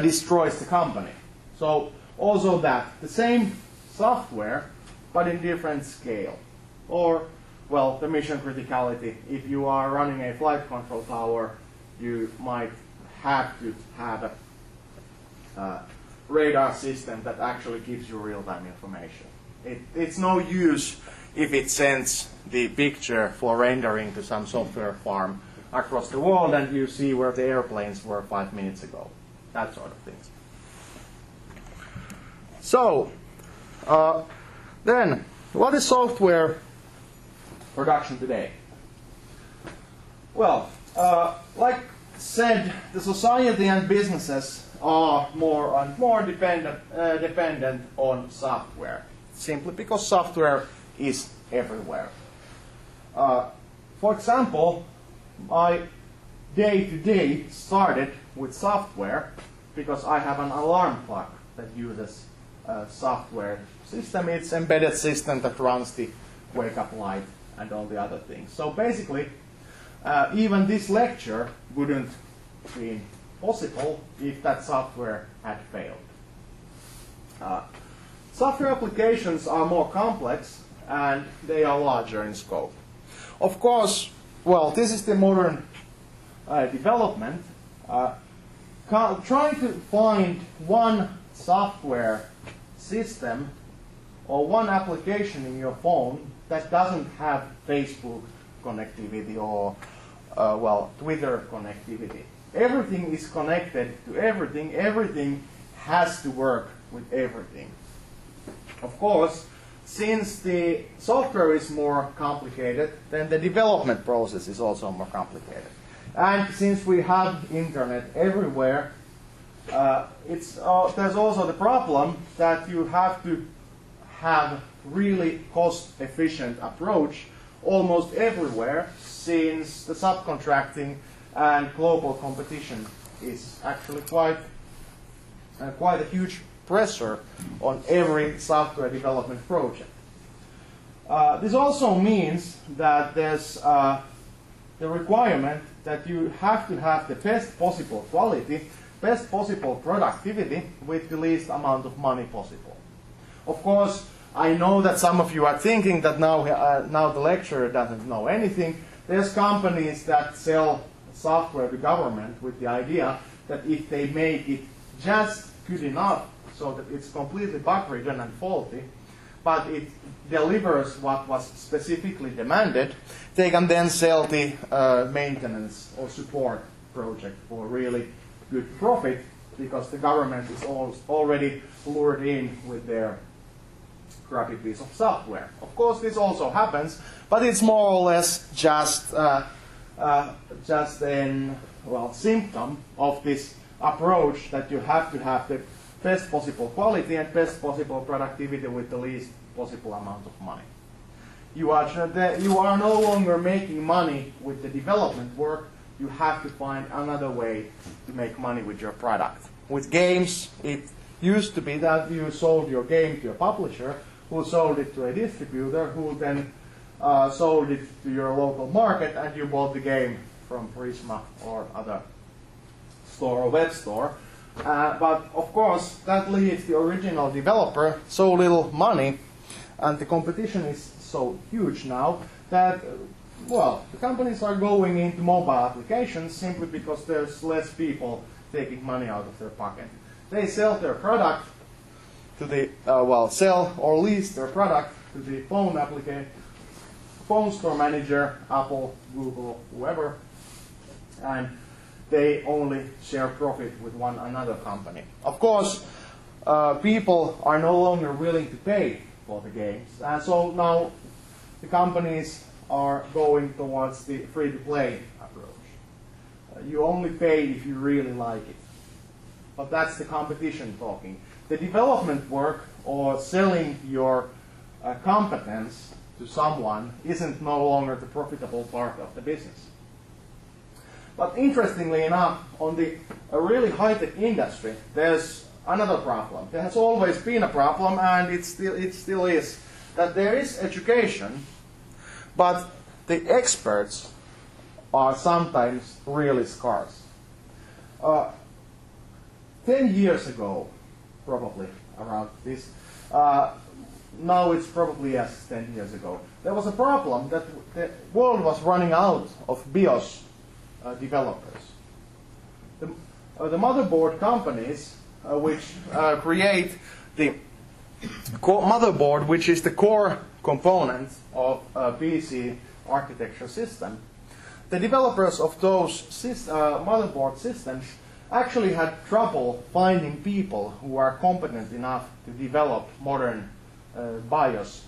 destroys the company. So also that, the same software, but in different scale. Or, well, the mission criticality. If you are running a flight control tower, you might have to have a radar system that actually gives you real-time information. It's no use if it sends the picture for rendering to some software farm across the world and you see where the airplanes were 5 minutes ago. That sort of things. So, then, what is software production today? Well, like said, the society and businesses are more and more dependent on software, simply because software is everywhere. For example, my day-to-day started with software because I have an alarm clock that uses a software system. It's an embedded system that runs the wake-up light and all the other things. So basically, even this lecture wouldn't be possible if that software had failed. Software applications are more complex and they are larger in scope. Of course, well, this is the modern development. Trying to find one software system or one application in your phone that doesn't have Facebook connectivity or, well, Twitter connectivity. Everything is connected to everything. Everything has to work with everything. Of course, since the software is more complicated, then the development process is also more complicated. And since we have internet everywhere, there's also the problem that you have to have really cost-efficient approach almost everywhere, since the subcontracting and global competition is actually quite a huge pressure on every software development project. This also means that there's the requirement that you have to have the best possible quality, best possible productivity with the least amount of money possible. Of course, I know that some of you are thinking that now the lecturer doesn't know anything. There's companies that sell software to government with the idea that if they make it just good enough so that it's completely bug-ridden and faulty, but it delivers what was specifically demanded, they can then sell the maintenance or support project for really good profit because the government is already lured in with their crappy piece of software. Of course, this also happens, but it's more or less just an symptom of this approach that you have to have the best possible quality and best possible productivity with the least possible amount of money. You are no longer making money with the development work. You have to find another way to make money with your product. With games, it used to be that you sold your game to a publisher, who sold it to a distributor, who then sold it to your local market, and you bought the game from Prisma or other store or web store. But of course, that leaves the original developer so little money, and the competition is so huge now that, well, the companies are going into mobile applications simply because there's less people taking money out of their pocket. They sell their product to the, sell or lease their product to the phone store manager, Apple, Google, whoever, and they only share profit with one another company. Of course, people are no longer willing to pay for the games, and so now the companies are going towards the free-to-play approach. You only pay if you really like it. But that's the competition talking. The development work or selling your competence to someone isn't no longer the profitable part of the business. But interestingly enough, on a really high-tech industry, there's another problem. There has always been a problem, and it still is, that there is education, but the experts are sometimes really scarce. 10 years ago, probably around this, now it's probably, yes, 10 years ago, there was a problem that the world was running out of BIOS developers. The motherboard companies which create the motherboard, which is the core component of a PC architecture system, the developers of those motherboard systems actually had trouble finding people who are competent enough to develop modern BIOS,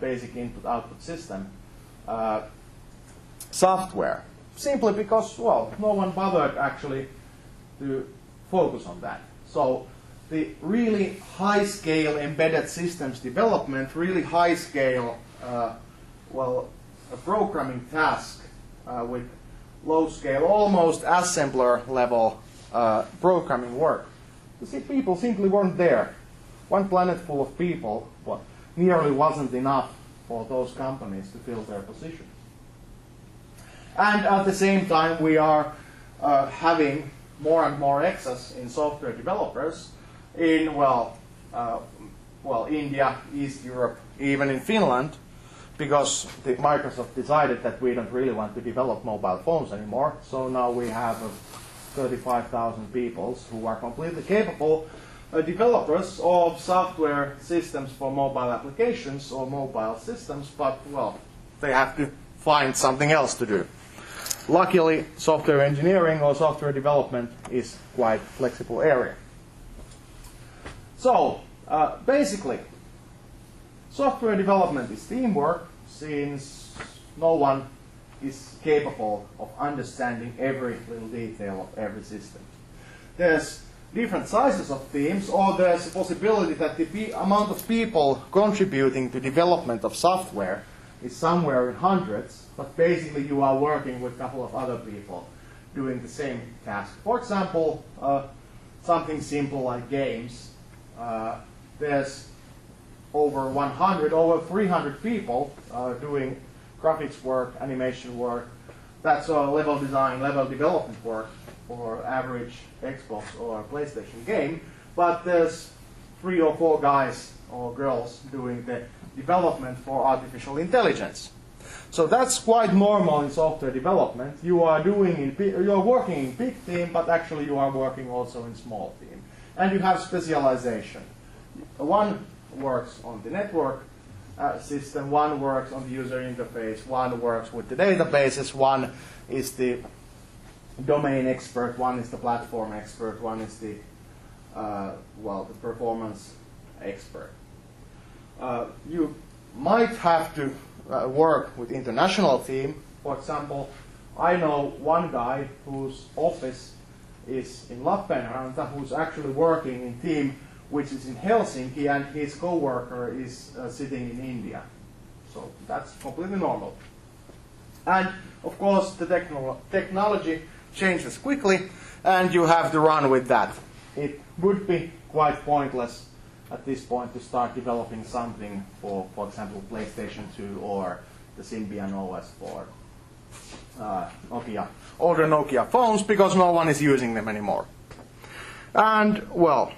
basic input-output system, software. Simply because, well, no one bothered actually to focus on that. So the really high-scale embedded systems development, really high-scale, a programming task with low-scale, almost assembler-level programming work. You see, people simply weren't there. One planet full of people nearly wasn't enough for those companies to fill their positions. And at the same time, we are having more and more excess in software developers in, India, East Europe, even in Finland, because Microsoft decided that we don't really want to develop mobile phones anymore. So now we have 35,000 people who are completely capable developers of software systems for mobile applications or mobile systems, but, well, they have to find something else to do. Luckily, software engineering or software development is quite a flexible area. So, basically, software development is teamwork, since no one is capable of understanding every little detail of every system. There's different sizes of teams, or there's a possibility that the amount of people contributing to development of software is somewhere in hundreds, but basically you are working with a couple of other people doing the same task. For example, something simple like games. There's over 300 people doing graphics work, animation work. That's level design, level development work for average Xbox or PlayStation game. But there's 3 or 4 guys or girls doing the development for artificial intelligence. So that's quite normal in software development. You are working in big team, but actually you are working also in small team. And you have specialization. One works on the network system, one works on the user interface, one works with the databases, one is the domain expert, one is the platform expert, one is the the performance expert. You might have to work with international team. For example, I know one guy whose office is in Lappeenranta, who's actually working in team which is in Helsinki, and his co-worker is sitting in India. So that's completely normal. And of course, the technology changes quickly, and you have to run with that. It would be quite pointless at this point to start developing something for example, PlayStation 2 or the Symbian OS for older Nokia phones, because no one is using them anymore. And, well,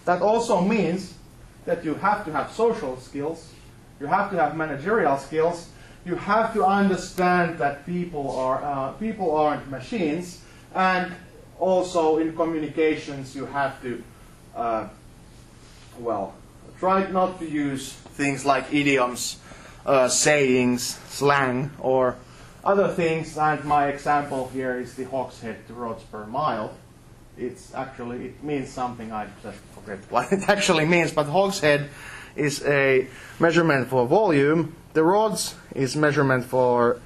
that also means that you have to have social skills, you have to have managerial skills, you have to understand that people aren't machines, and also in communications you have to, try not to use things like idioms, sayings, slang, or other things. And my example here is the hogshead to rods per mile. It means something, I just forget what it actually means, but hogshead is a measurement for volume. The rods is measurement for,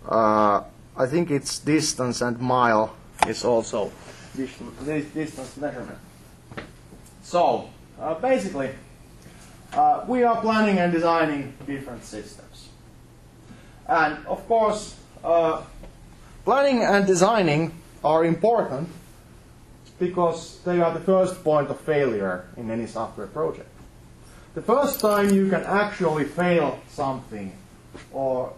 I think it's distance, and mile is also distance measurement. So, basically, we are planning and designing different systems. And of course, planning and designing are important because they are the first point of failure in any software project. The first time you can actually fail something or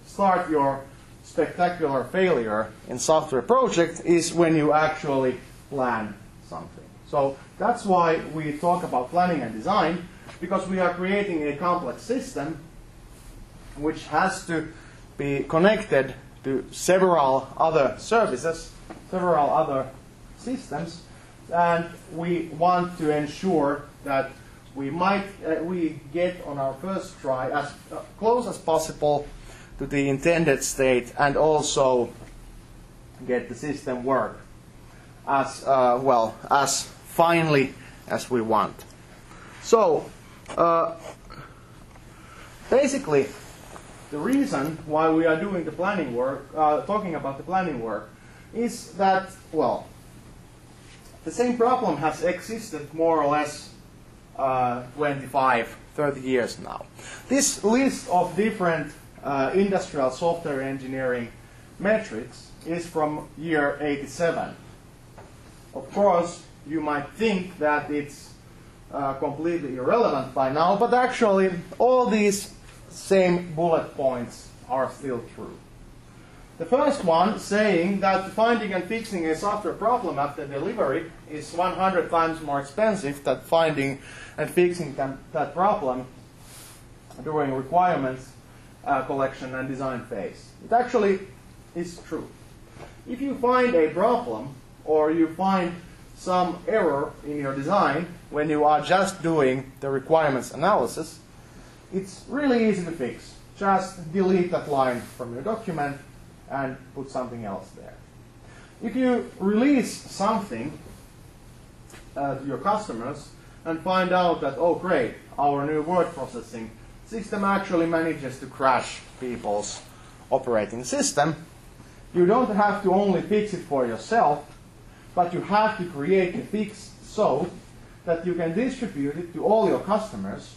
start your spectacular failure in software project is when you actually plan something. So that's why we talk about planning and design, because we are creating a complex system which has to be connected to several other services, several other systems, and we want to ensure that we get on our first try as close as possible to the intended state, and also get the system work as as finely as we want. So basically, the reason why we are doing the planning work, talking about the planning work, is that, well, the same problem has existed more or less 25, 30 years now. This list of different industrial software engineering metrics is from year 87. Of course, you might think that it's completely irrelevant by now, but actually all these same bullet points are still true. The first one saying that finding and fixing a software problem after delivery is 100 times more expensive than finding and fixing that problem during requirements collection and design phase. It actually is true. If you find a problem or you find some error in your design when you are just doing the requirements analysis, it's really easy to fix. Just delete that line from your document and put something else there. If you release something to your customers and find out that, oh great, our new word processing system actually manages to crash people's operating system, you don't have to only fix it for yourself, but you have to create a fix so that you can distribute it to all your customers,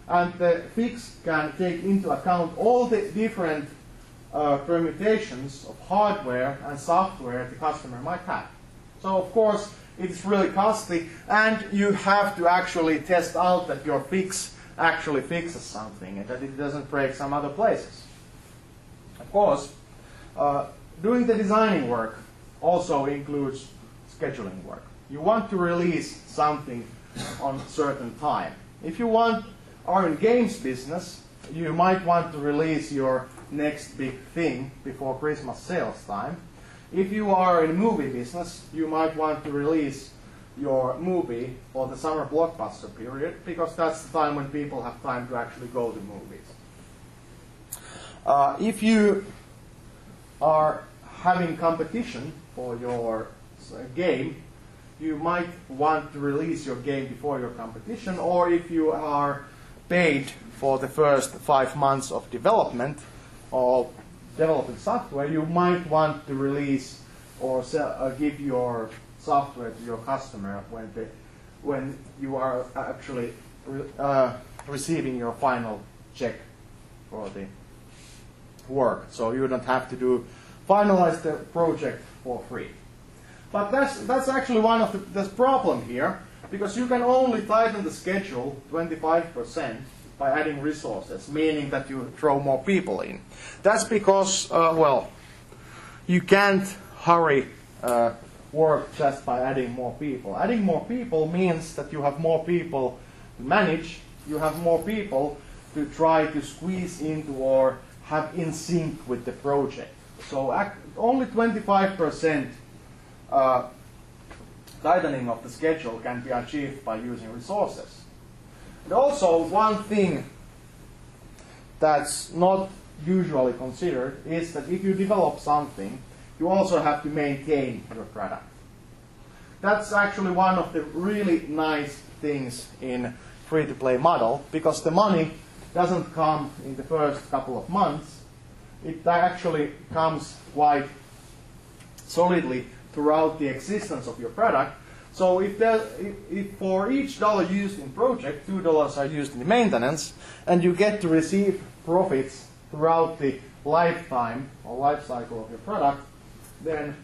and the fix can take into account all the different permutations of hardware and software the customer might have. So of course it's really costly, and you have to actually test out that your fix actually fixes something and that it doesn't break some other places. Of course, doing the designing work also includes scheduling work. You want to release something on a certain time. If you are in games business, you might want to release your next big thing before Christmas sales time. If you are in movie business, you might want to release your movie for the summer blockbuster period, because that's the time when people have time to actually go to movies. If you are having competition for your game, you might want to release your game before your competition, or if you are paid for the first 5 months of development or developing software, you might want to release or give your software to your customer when you are actually receiving your final check for the work. So you don't have to finalize the project for free. But that's actually one of the problem here, because you can only tighten the schedule 25% by adding resources, meaning that you throw more people in. That's because, well, you can't hurry work just by adding more people. Adding more people means that you have more people to manage, you have more people to try to squeeze into or have in sync with the project. So only 25% tightening of the schedule can be achieved by using resources. And also, one thing that's not usually considered is that if you develop something, you also have to maintain your product. That's actually one of the really nice things in free-to-play model, because the money doesn't come in the first couple of months. It actually comes quite solidly throughout the existence of your product. So if for each dollar used in project, $2 are used in the maintenance, and you get to receive profits throughout the lifetime or life cycle of your product, then,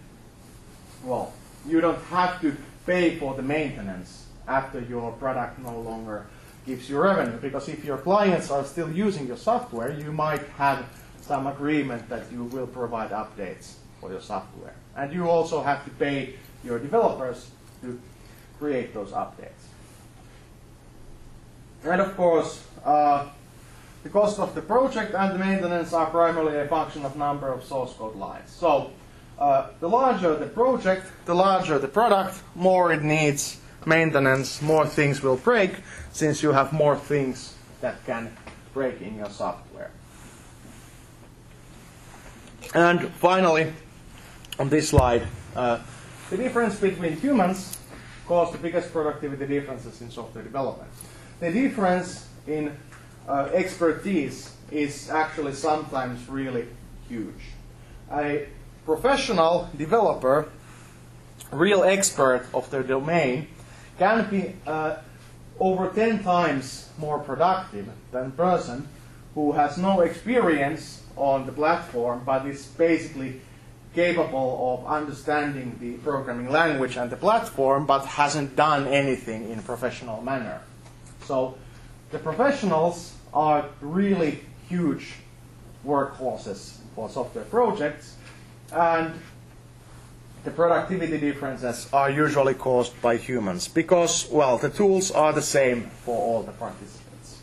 well, you don't have to pay for the maintenance after your product no longer gives you revenue. Because if your clients are still using your software, you might have some agreement that you will provide updates for your software. And you also have to pay your developers to create those updates. And of course, the cost of the project and the maintenance are primarily a function of number of source code lines. So the larger the project, the larger the product, more it needs maintenance, more things will break, since you have more things that can break in your software. And finally, on this slide, the difference between humans cause the biggest productivity differences in software development. The difference in expertise is actually sometimes really huge. A professional developer, real expert of their domain, can be over 10 times more productive than a person who has no experience on the platform but is basically capable of understanding the programming language and the platform but hasn't done anything in a professional manner. So the professionals are really huge workhorses for software projects, and the productivity differences are usually caused by humans because, well, the tools are the same for all the participants.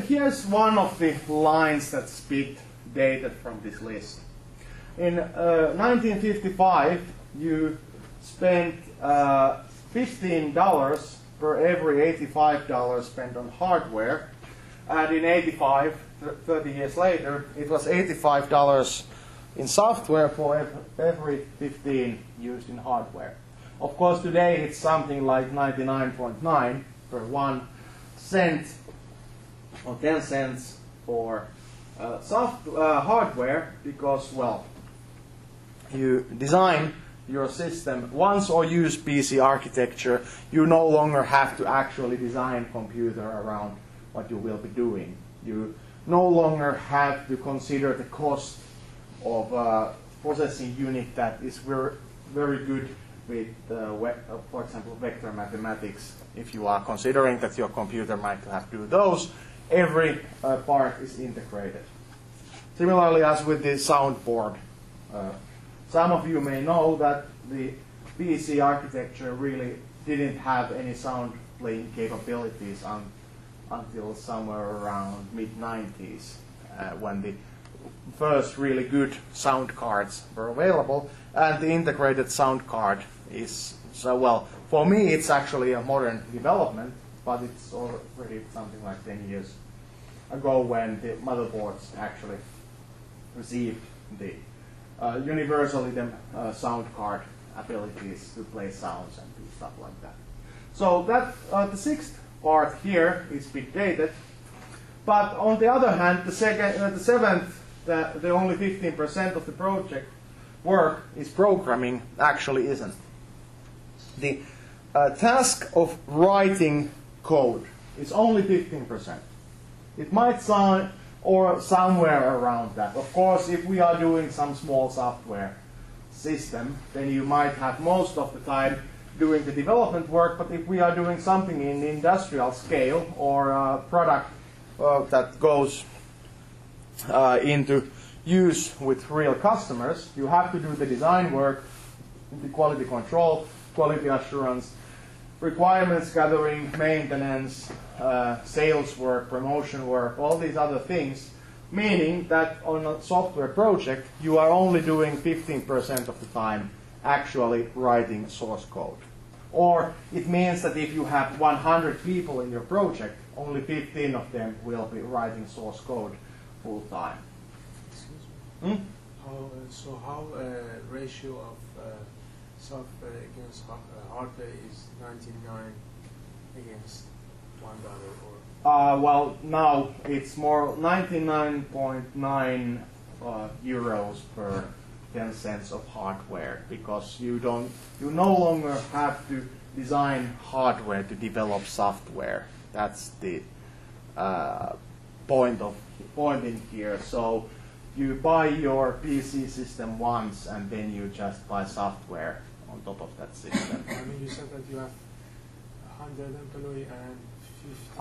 Here's one of the lines that's bit dated from this list. In 1955, you spent $15 per every $85 spent on hardware, and in 85, 30 years later, it was $85 in software for every 15 used in hardware. Of course, today it's something like 99.9 per 1 cent or 10 cents for hardware, because, well, you design your system once or use PC architecture, you no longer have to actually design computer around what you will be doing. You no longer have to consider the cost of a processing unit that is very good with, for example, vector mathematics. If you are considering that your computer might have to do those, every part is integrated. Similarly as with the soundboard. Some of you may know that the PC architecture really didn't have any sound playing capabilities until somewhere around mid-90s when the first really good sound cards were available, and the integrated sound card is, so, well, for me it's actually a modern development, but it's already something like 10 years ago when the motherboards actually received the universally sound card abilities to play sounds and do stuff like that. So that the sixth part here is bit dated, but on the other hand, the seventh, the only 15% of the project work is programming actually isn't. The task of writing code is only 15%. It might sound or somewhere around that. Of course, if we are doing some small software system, then you might have most of the time doing the development work, but if we are doing something in industrial scale or a product that goes into use with real customers, you have to do the design work, the quality control, quality assurance, requirements gathering, maintenance, sales work, promotion work, all these other things, meaning that on a software project you are only doing 15% of the time actually writing source code. Or it means that if you have 100 people in your project, only 15 of them will be writing source code full time. Excuse me? How ratio of software against hardware is 99 against $1 or? Well, now it's more 99.9 euros per 10 cents of hardware, because you no longer have to design hardware to develop software. That's the point in here. So you buy your PC system once and then you just buy software on top of that system. I mean, you said that you have 100 employees and 50.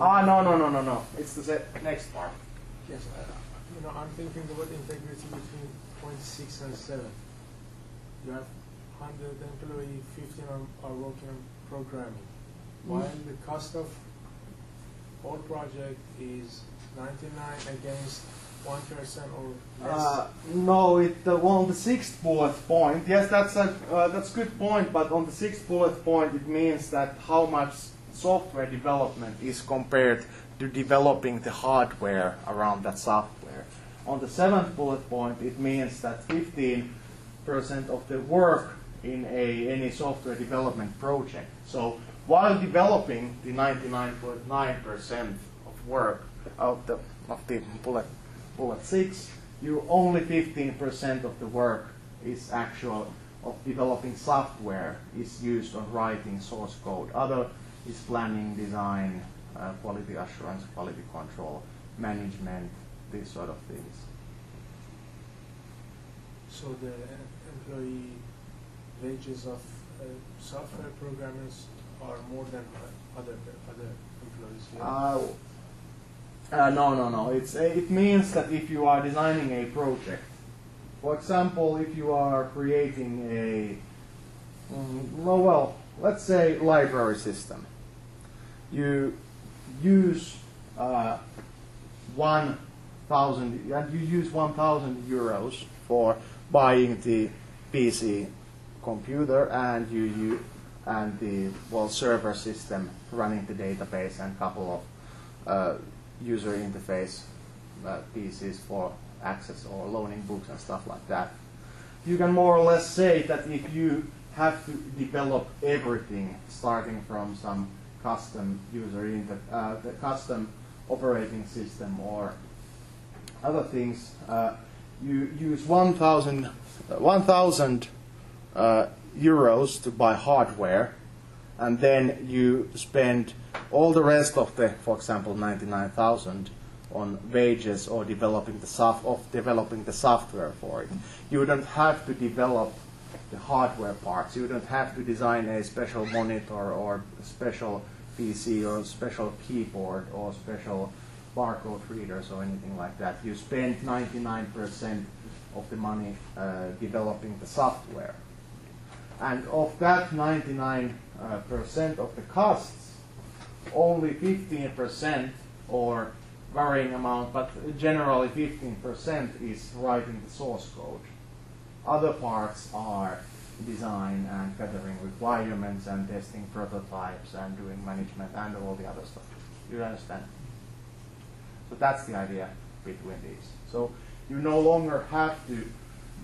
No. It's the next part. Yes, I'm thinking about integrity between 0.6 and 7. You have 100 employees, 15 are working on programming, while the cost of all project is 99 against 1% or less. No, on the sixth bullet point, yes, that's a good point, but on the sixth bullet point it means that how much software development is compared to developing the hardware around that software. On the seventh bullet point, it means that 15% of the work in any software development project. So while developing the 99.9% of work of the bullet 6, you only 15% of the work is actual of developing software is used on writing source code. Other is planning, design, quality assurance, quality control, management, these sort of things. So the employee wages of software programmers are more than other employees here? No. It means that if you are designing a project, for example, if you are creating let's say library system, you use 1,000 euros for buying the PC computer and the server system running the database and a couple of user interface PCs for access or loaning books and stuff like that. You can more or less say that if you have to develop everything, starting from some custom the custom operating system or other things, you use 1,000 euros to buy hardware, and then you spend all the rest of the, for example, 99,000 on wages or developing the software for it. You don't have to develop the hardware parts. You don't have to design a special monitor or a special PC or a special keyboard or special barcode readers or anything like that. You spend 99% of the money developing the software. And of that 99% of the costs, only 15% or varying amount, but generally 15% is writing the source code. Other parts are design and gathering requirements and testing prototypes and doing management and all the other stuff. You understand? So that's the idea between these. So you no longer have to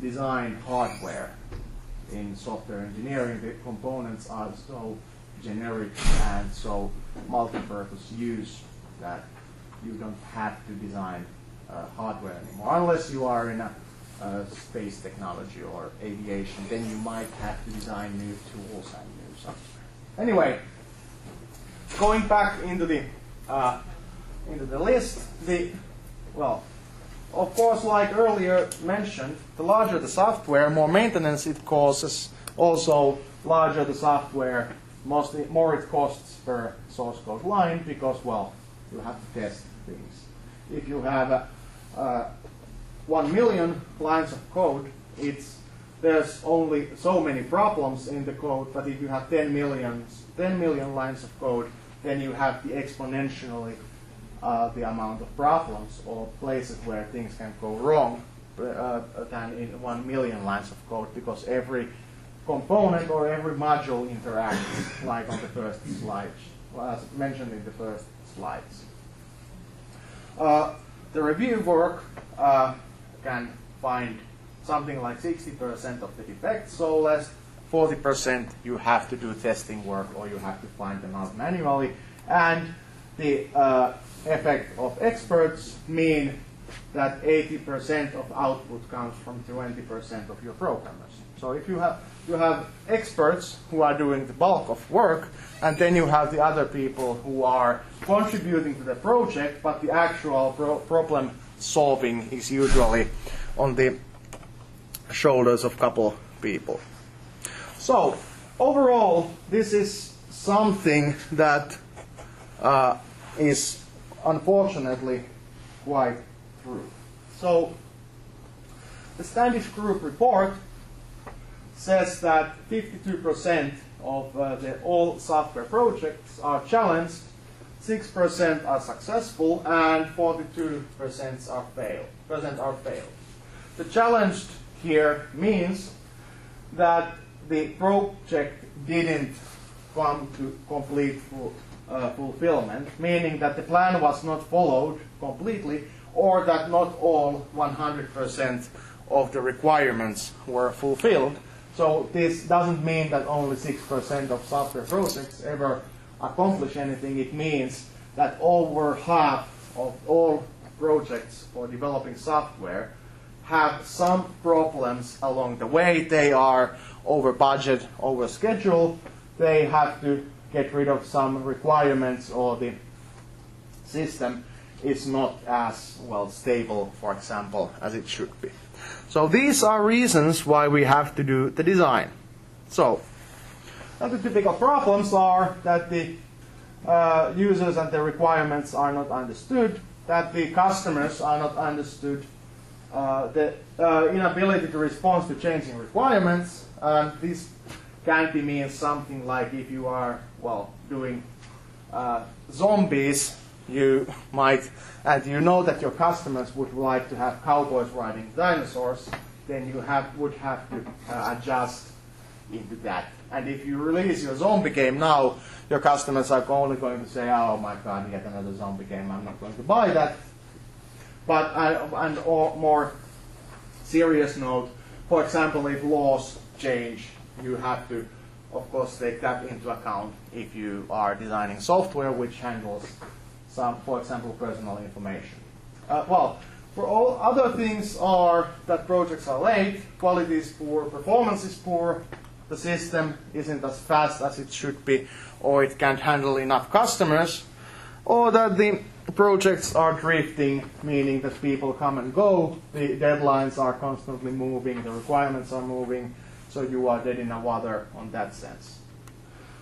design hardware in software engineering. The components are so generic and so multi-purpose use that you don't have to design hardware anymore, unless you are in a space technology or aviation, then you might have to design new tools and new software. Anyway, going back into the list, well, of course, like earlier mentioned, the larger the software, more maintenance it causes. Also, larger the software, more it costs per source code line because, well, you have to test things. If you have 1 million lines of code, there's only so many problems in the code, but if you have 10 million lines of code, then you have the exponentially the amount of problems or places where things can go wrong than in 1 million lines of code, because every component or every module interacts, like on the first slide, as mentioned in the first slides. The review work can find something like 60% of the defects, so less 40% you have to do testing work or you have to find them out manually. And the effect of experts mean that 80% of output comes from 20% of your programmers. So if you have experts who are doing the bulk of work, and then you have the other people who are contributing to the project, but the actual problem solving is usually on the shoulders of a couple people. So overall, this is something that is unfortunately quite true. So the Standish Group report says that 52% of all software projects are challenged, 6% are successful, and 42% are failed. The challenged here means that the project didn't come to complete fulfillment, meaning that the plan was not followed completely, or that not all 100% of the requirements were fulfilled. So this doesn't mean that only 6% of software projects ever accomplish anything. It means that over half of all projects for developing software have some problems along the way. They are over budget, over schedule. They have to get rid of some requirements, or the system is not as well stable, for example, as it should be. So these are reasons why we have to do the design. So the typical problems are that the users and the requirements are not understood, that the customers are not understood, the inability to respond to changing requirements. This can be mean something like if you are, well, doing zombies, you might, and you know that your customers would like to have cowboys riding dinosaurs, then you would have to adjust into that. And if you release your zombie game now, your customers are only going to say, oh my god, yet another zombie game, I'm not going to buy that. But on a more serious note, for example, if laws change, you have to, of course, take that into account if you are designing software which handles some, for example, personal information. Well, for all other things are that projects are late, quality is poor, performance is poor, the system isn't as fast as it should be, or it can't handle enough customers, or that the projects are drifting, meaning that people come and go, the deadlines are constantly moving, the requirements are moving, so you are dead in the water on that sense.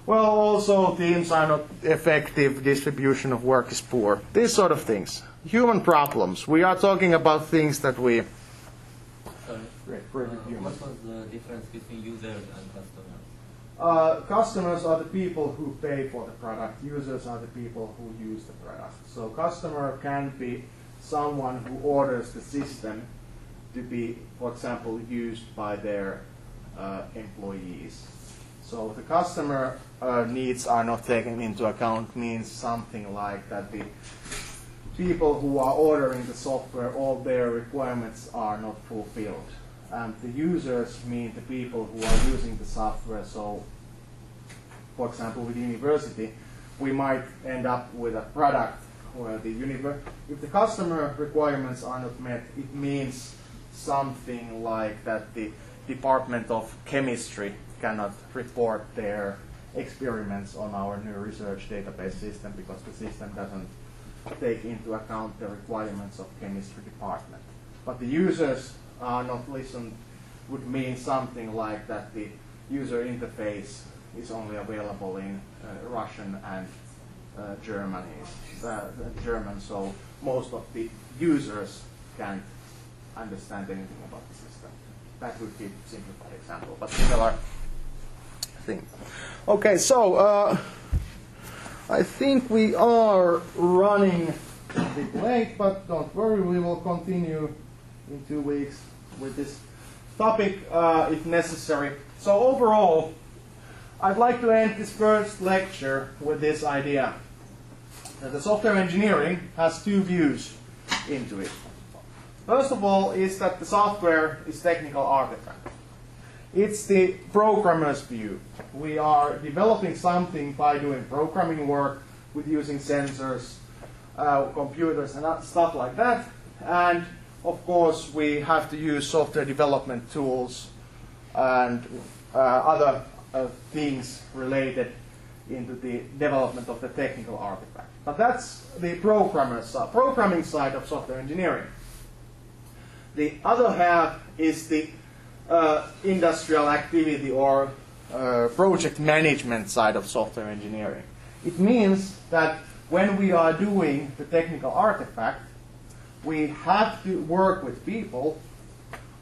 Well, also teams are not effective, distribution of work is poor, these sort of things. Human problems. We are talking about things that we... What was the difference between users and customers? Customers are the people who pay for the product. Users are the people who use the product. So customer can be someone who orders the system to be, for example, used by their employees. So the customer needs are not taken into account means something like that the people who are ordering the software, all their requirements are not fulfilled. And the users mean the people who are using the software. So, for example, with university, we might end up with a product where if the customer requirements are not met, it means something like that the Department of Chemistry cannot report their experiments on our new research database system because the system doesn't take into account the requirements of chemistry department. But the users are not listened would mean something like that the user interface is only available in Russian and German, so most of the users can't understand anything about the system. That would be a simplified example, but similar thing. Okay, so I think we are running a bit late, but don't worry, we will continue in 2 weeks with this topic if necessary. So overall, I'd like to end this first lecture with this idea. The software engineering has 2 views into it. First of all is that the software is technical artifact. It's the programmer's view. We are developing something by doing programming work with using sensors, computers and stuff like that. And of course we have to use software development tools and other things related into the development of the technical artifact. But that's the programming side of software engineering. The other half is the industrial activity or project management side of software engineering. It means that when we are doing the technical artifact, we have to work with people,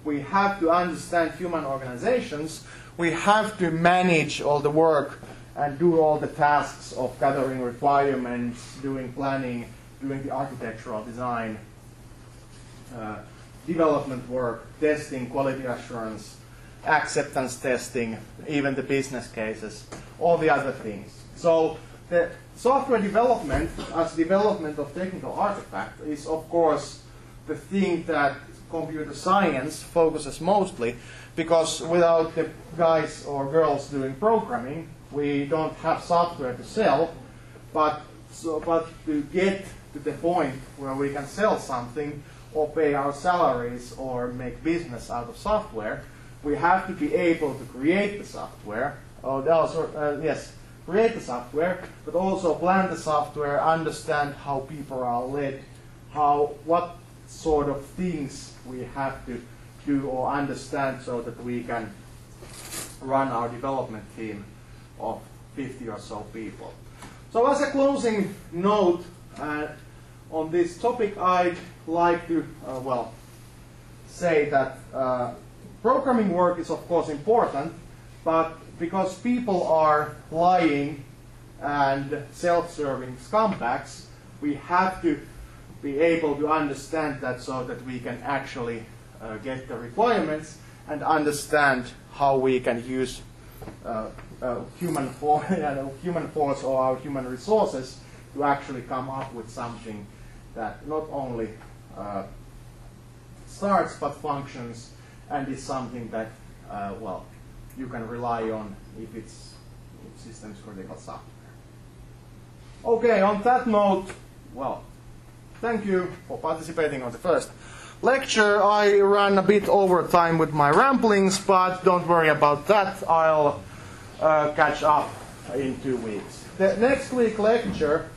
we have to understand human organizations, we have to manage all the work and do all the tasks of gathering requirements, doing planning, doing the architectural design, development work, testing, quality assurance, acceptance testing, even the business cases, all the other things. So the software development as development of technical artifact is of course the thing that computer science focuses mostly, because without the guys or girls doing programming, we don't have software to sell, but to get to the point where we can sell something or pay our salaries or make business out of software, we have to be able to create the software, create the software, but also plan the software, understand how people are led, what sort of things we have to do or understand so that we can run our development team of 50 or so people. So as a closing note on this topic, I'd like to say that programming work is of course important, but because people are lying and self-serving scumbags, we have to be able to understand that so that we can actually get the requirements and understand how we can use human force or our human resources to actually come up with something that not only starts but functions and is something that you can rely on if it's systems critical software. Okay, on that note, thank you for participating on the first lecture. I ran a bit over time with my ramblings, but don't worry about that. I'll catch up in 2 weeks. The next week lecture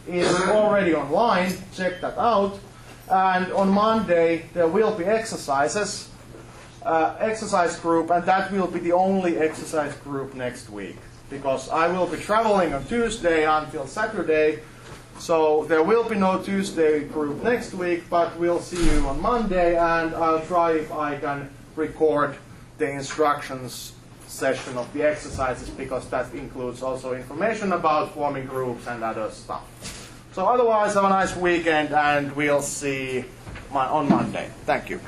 is already online. Check that out. And on Monday there will be exercises, exercise group, and that will be the only exercise group next week, because I will be traveling on Tuesday until Saturday. So there will be no Tuesday group next week, but we'll see you on Monday, and I'll try if I can record the instructions session of the exercises, because that includes also information about forming groups and other stuff. So otherwise, have a nice weekend, and we'll see on Monday. Thank you.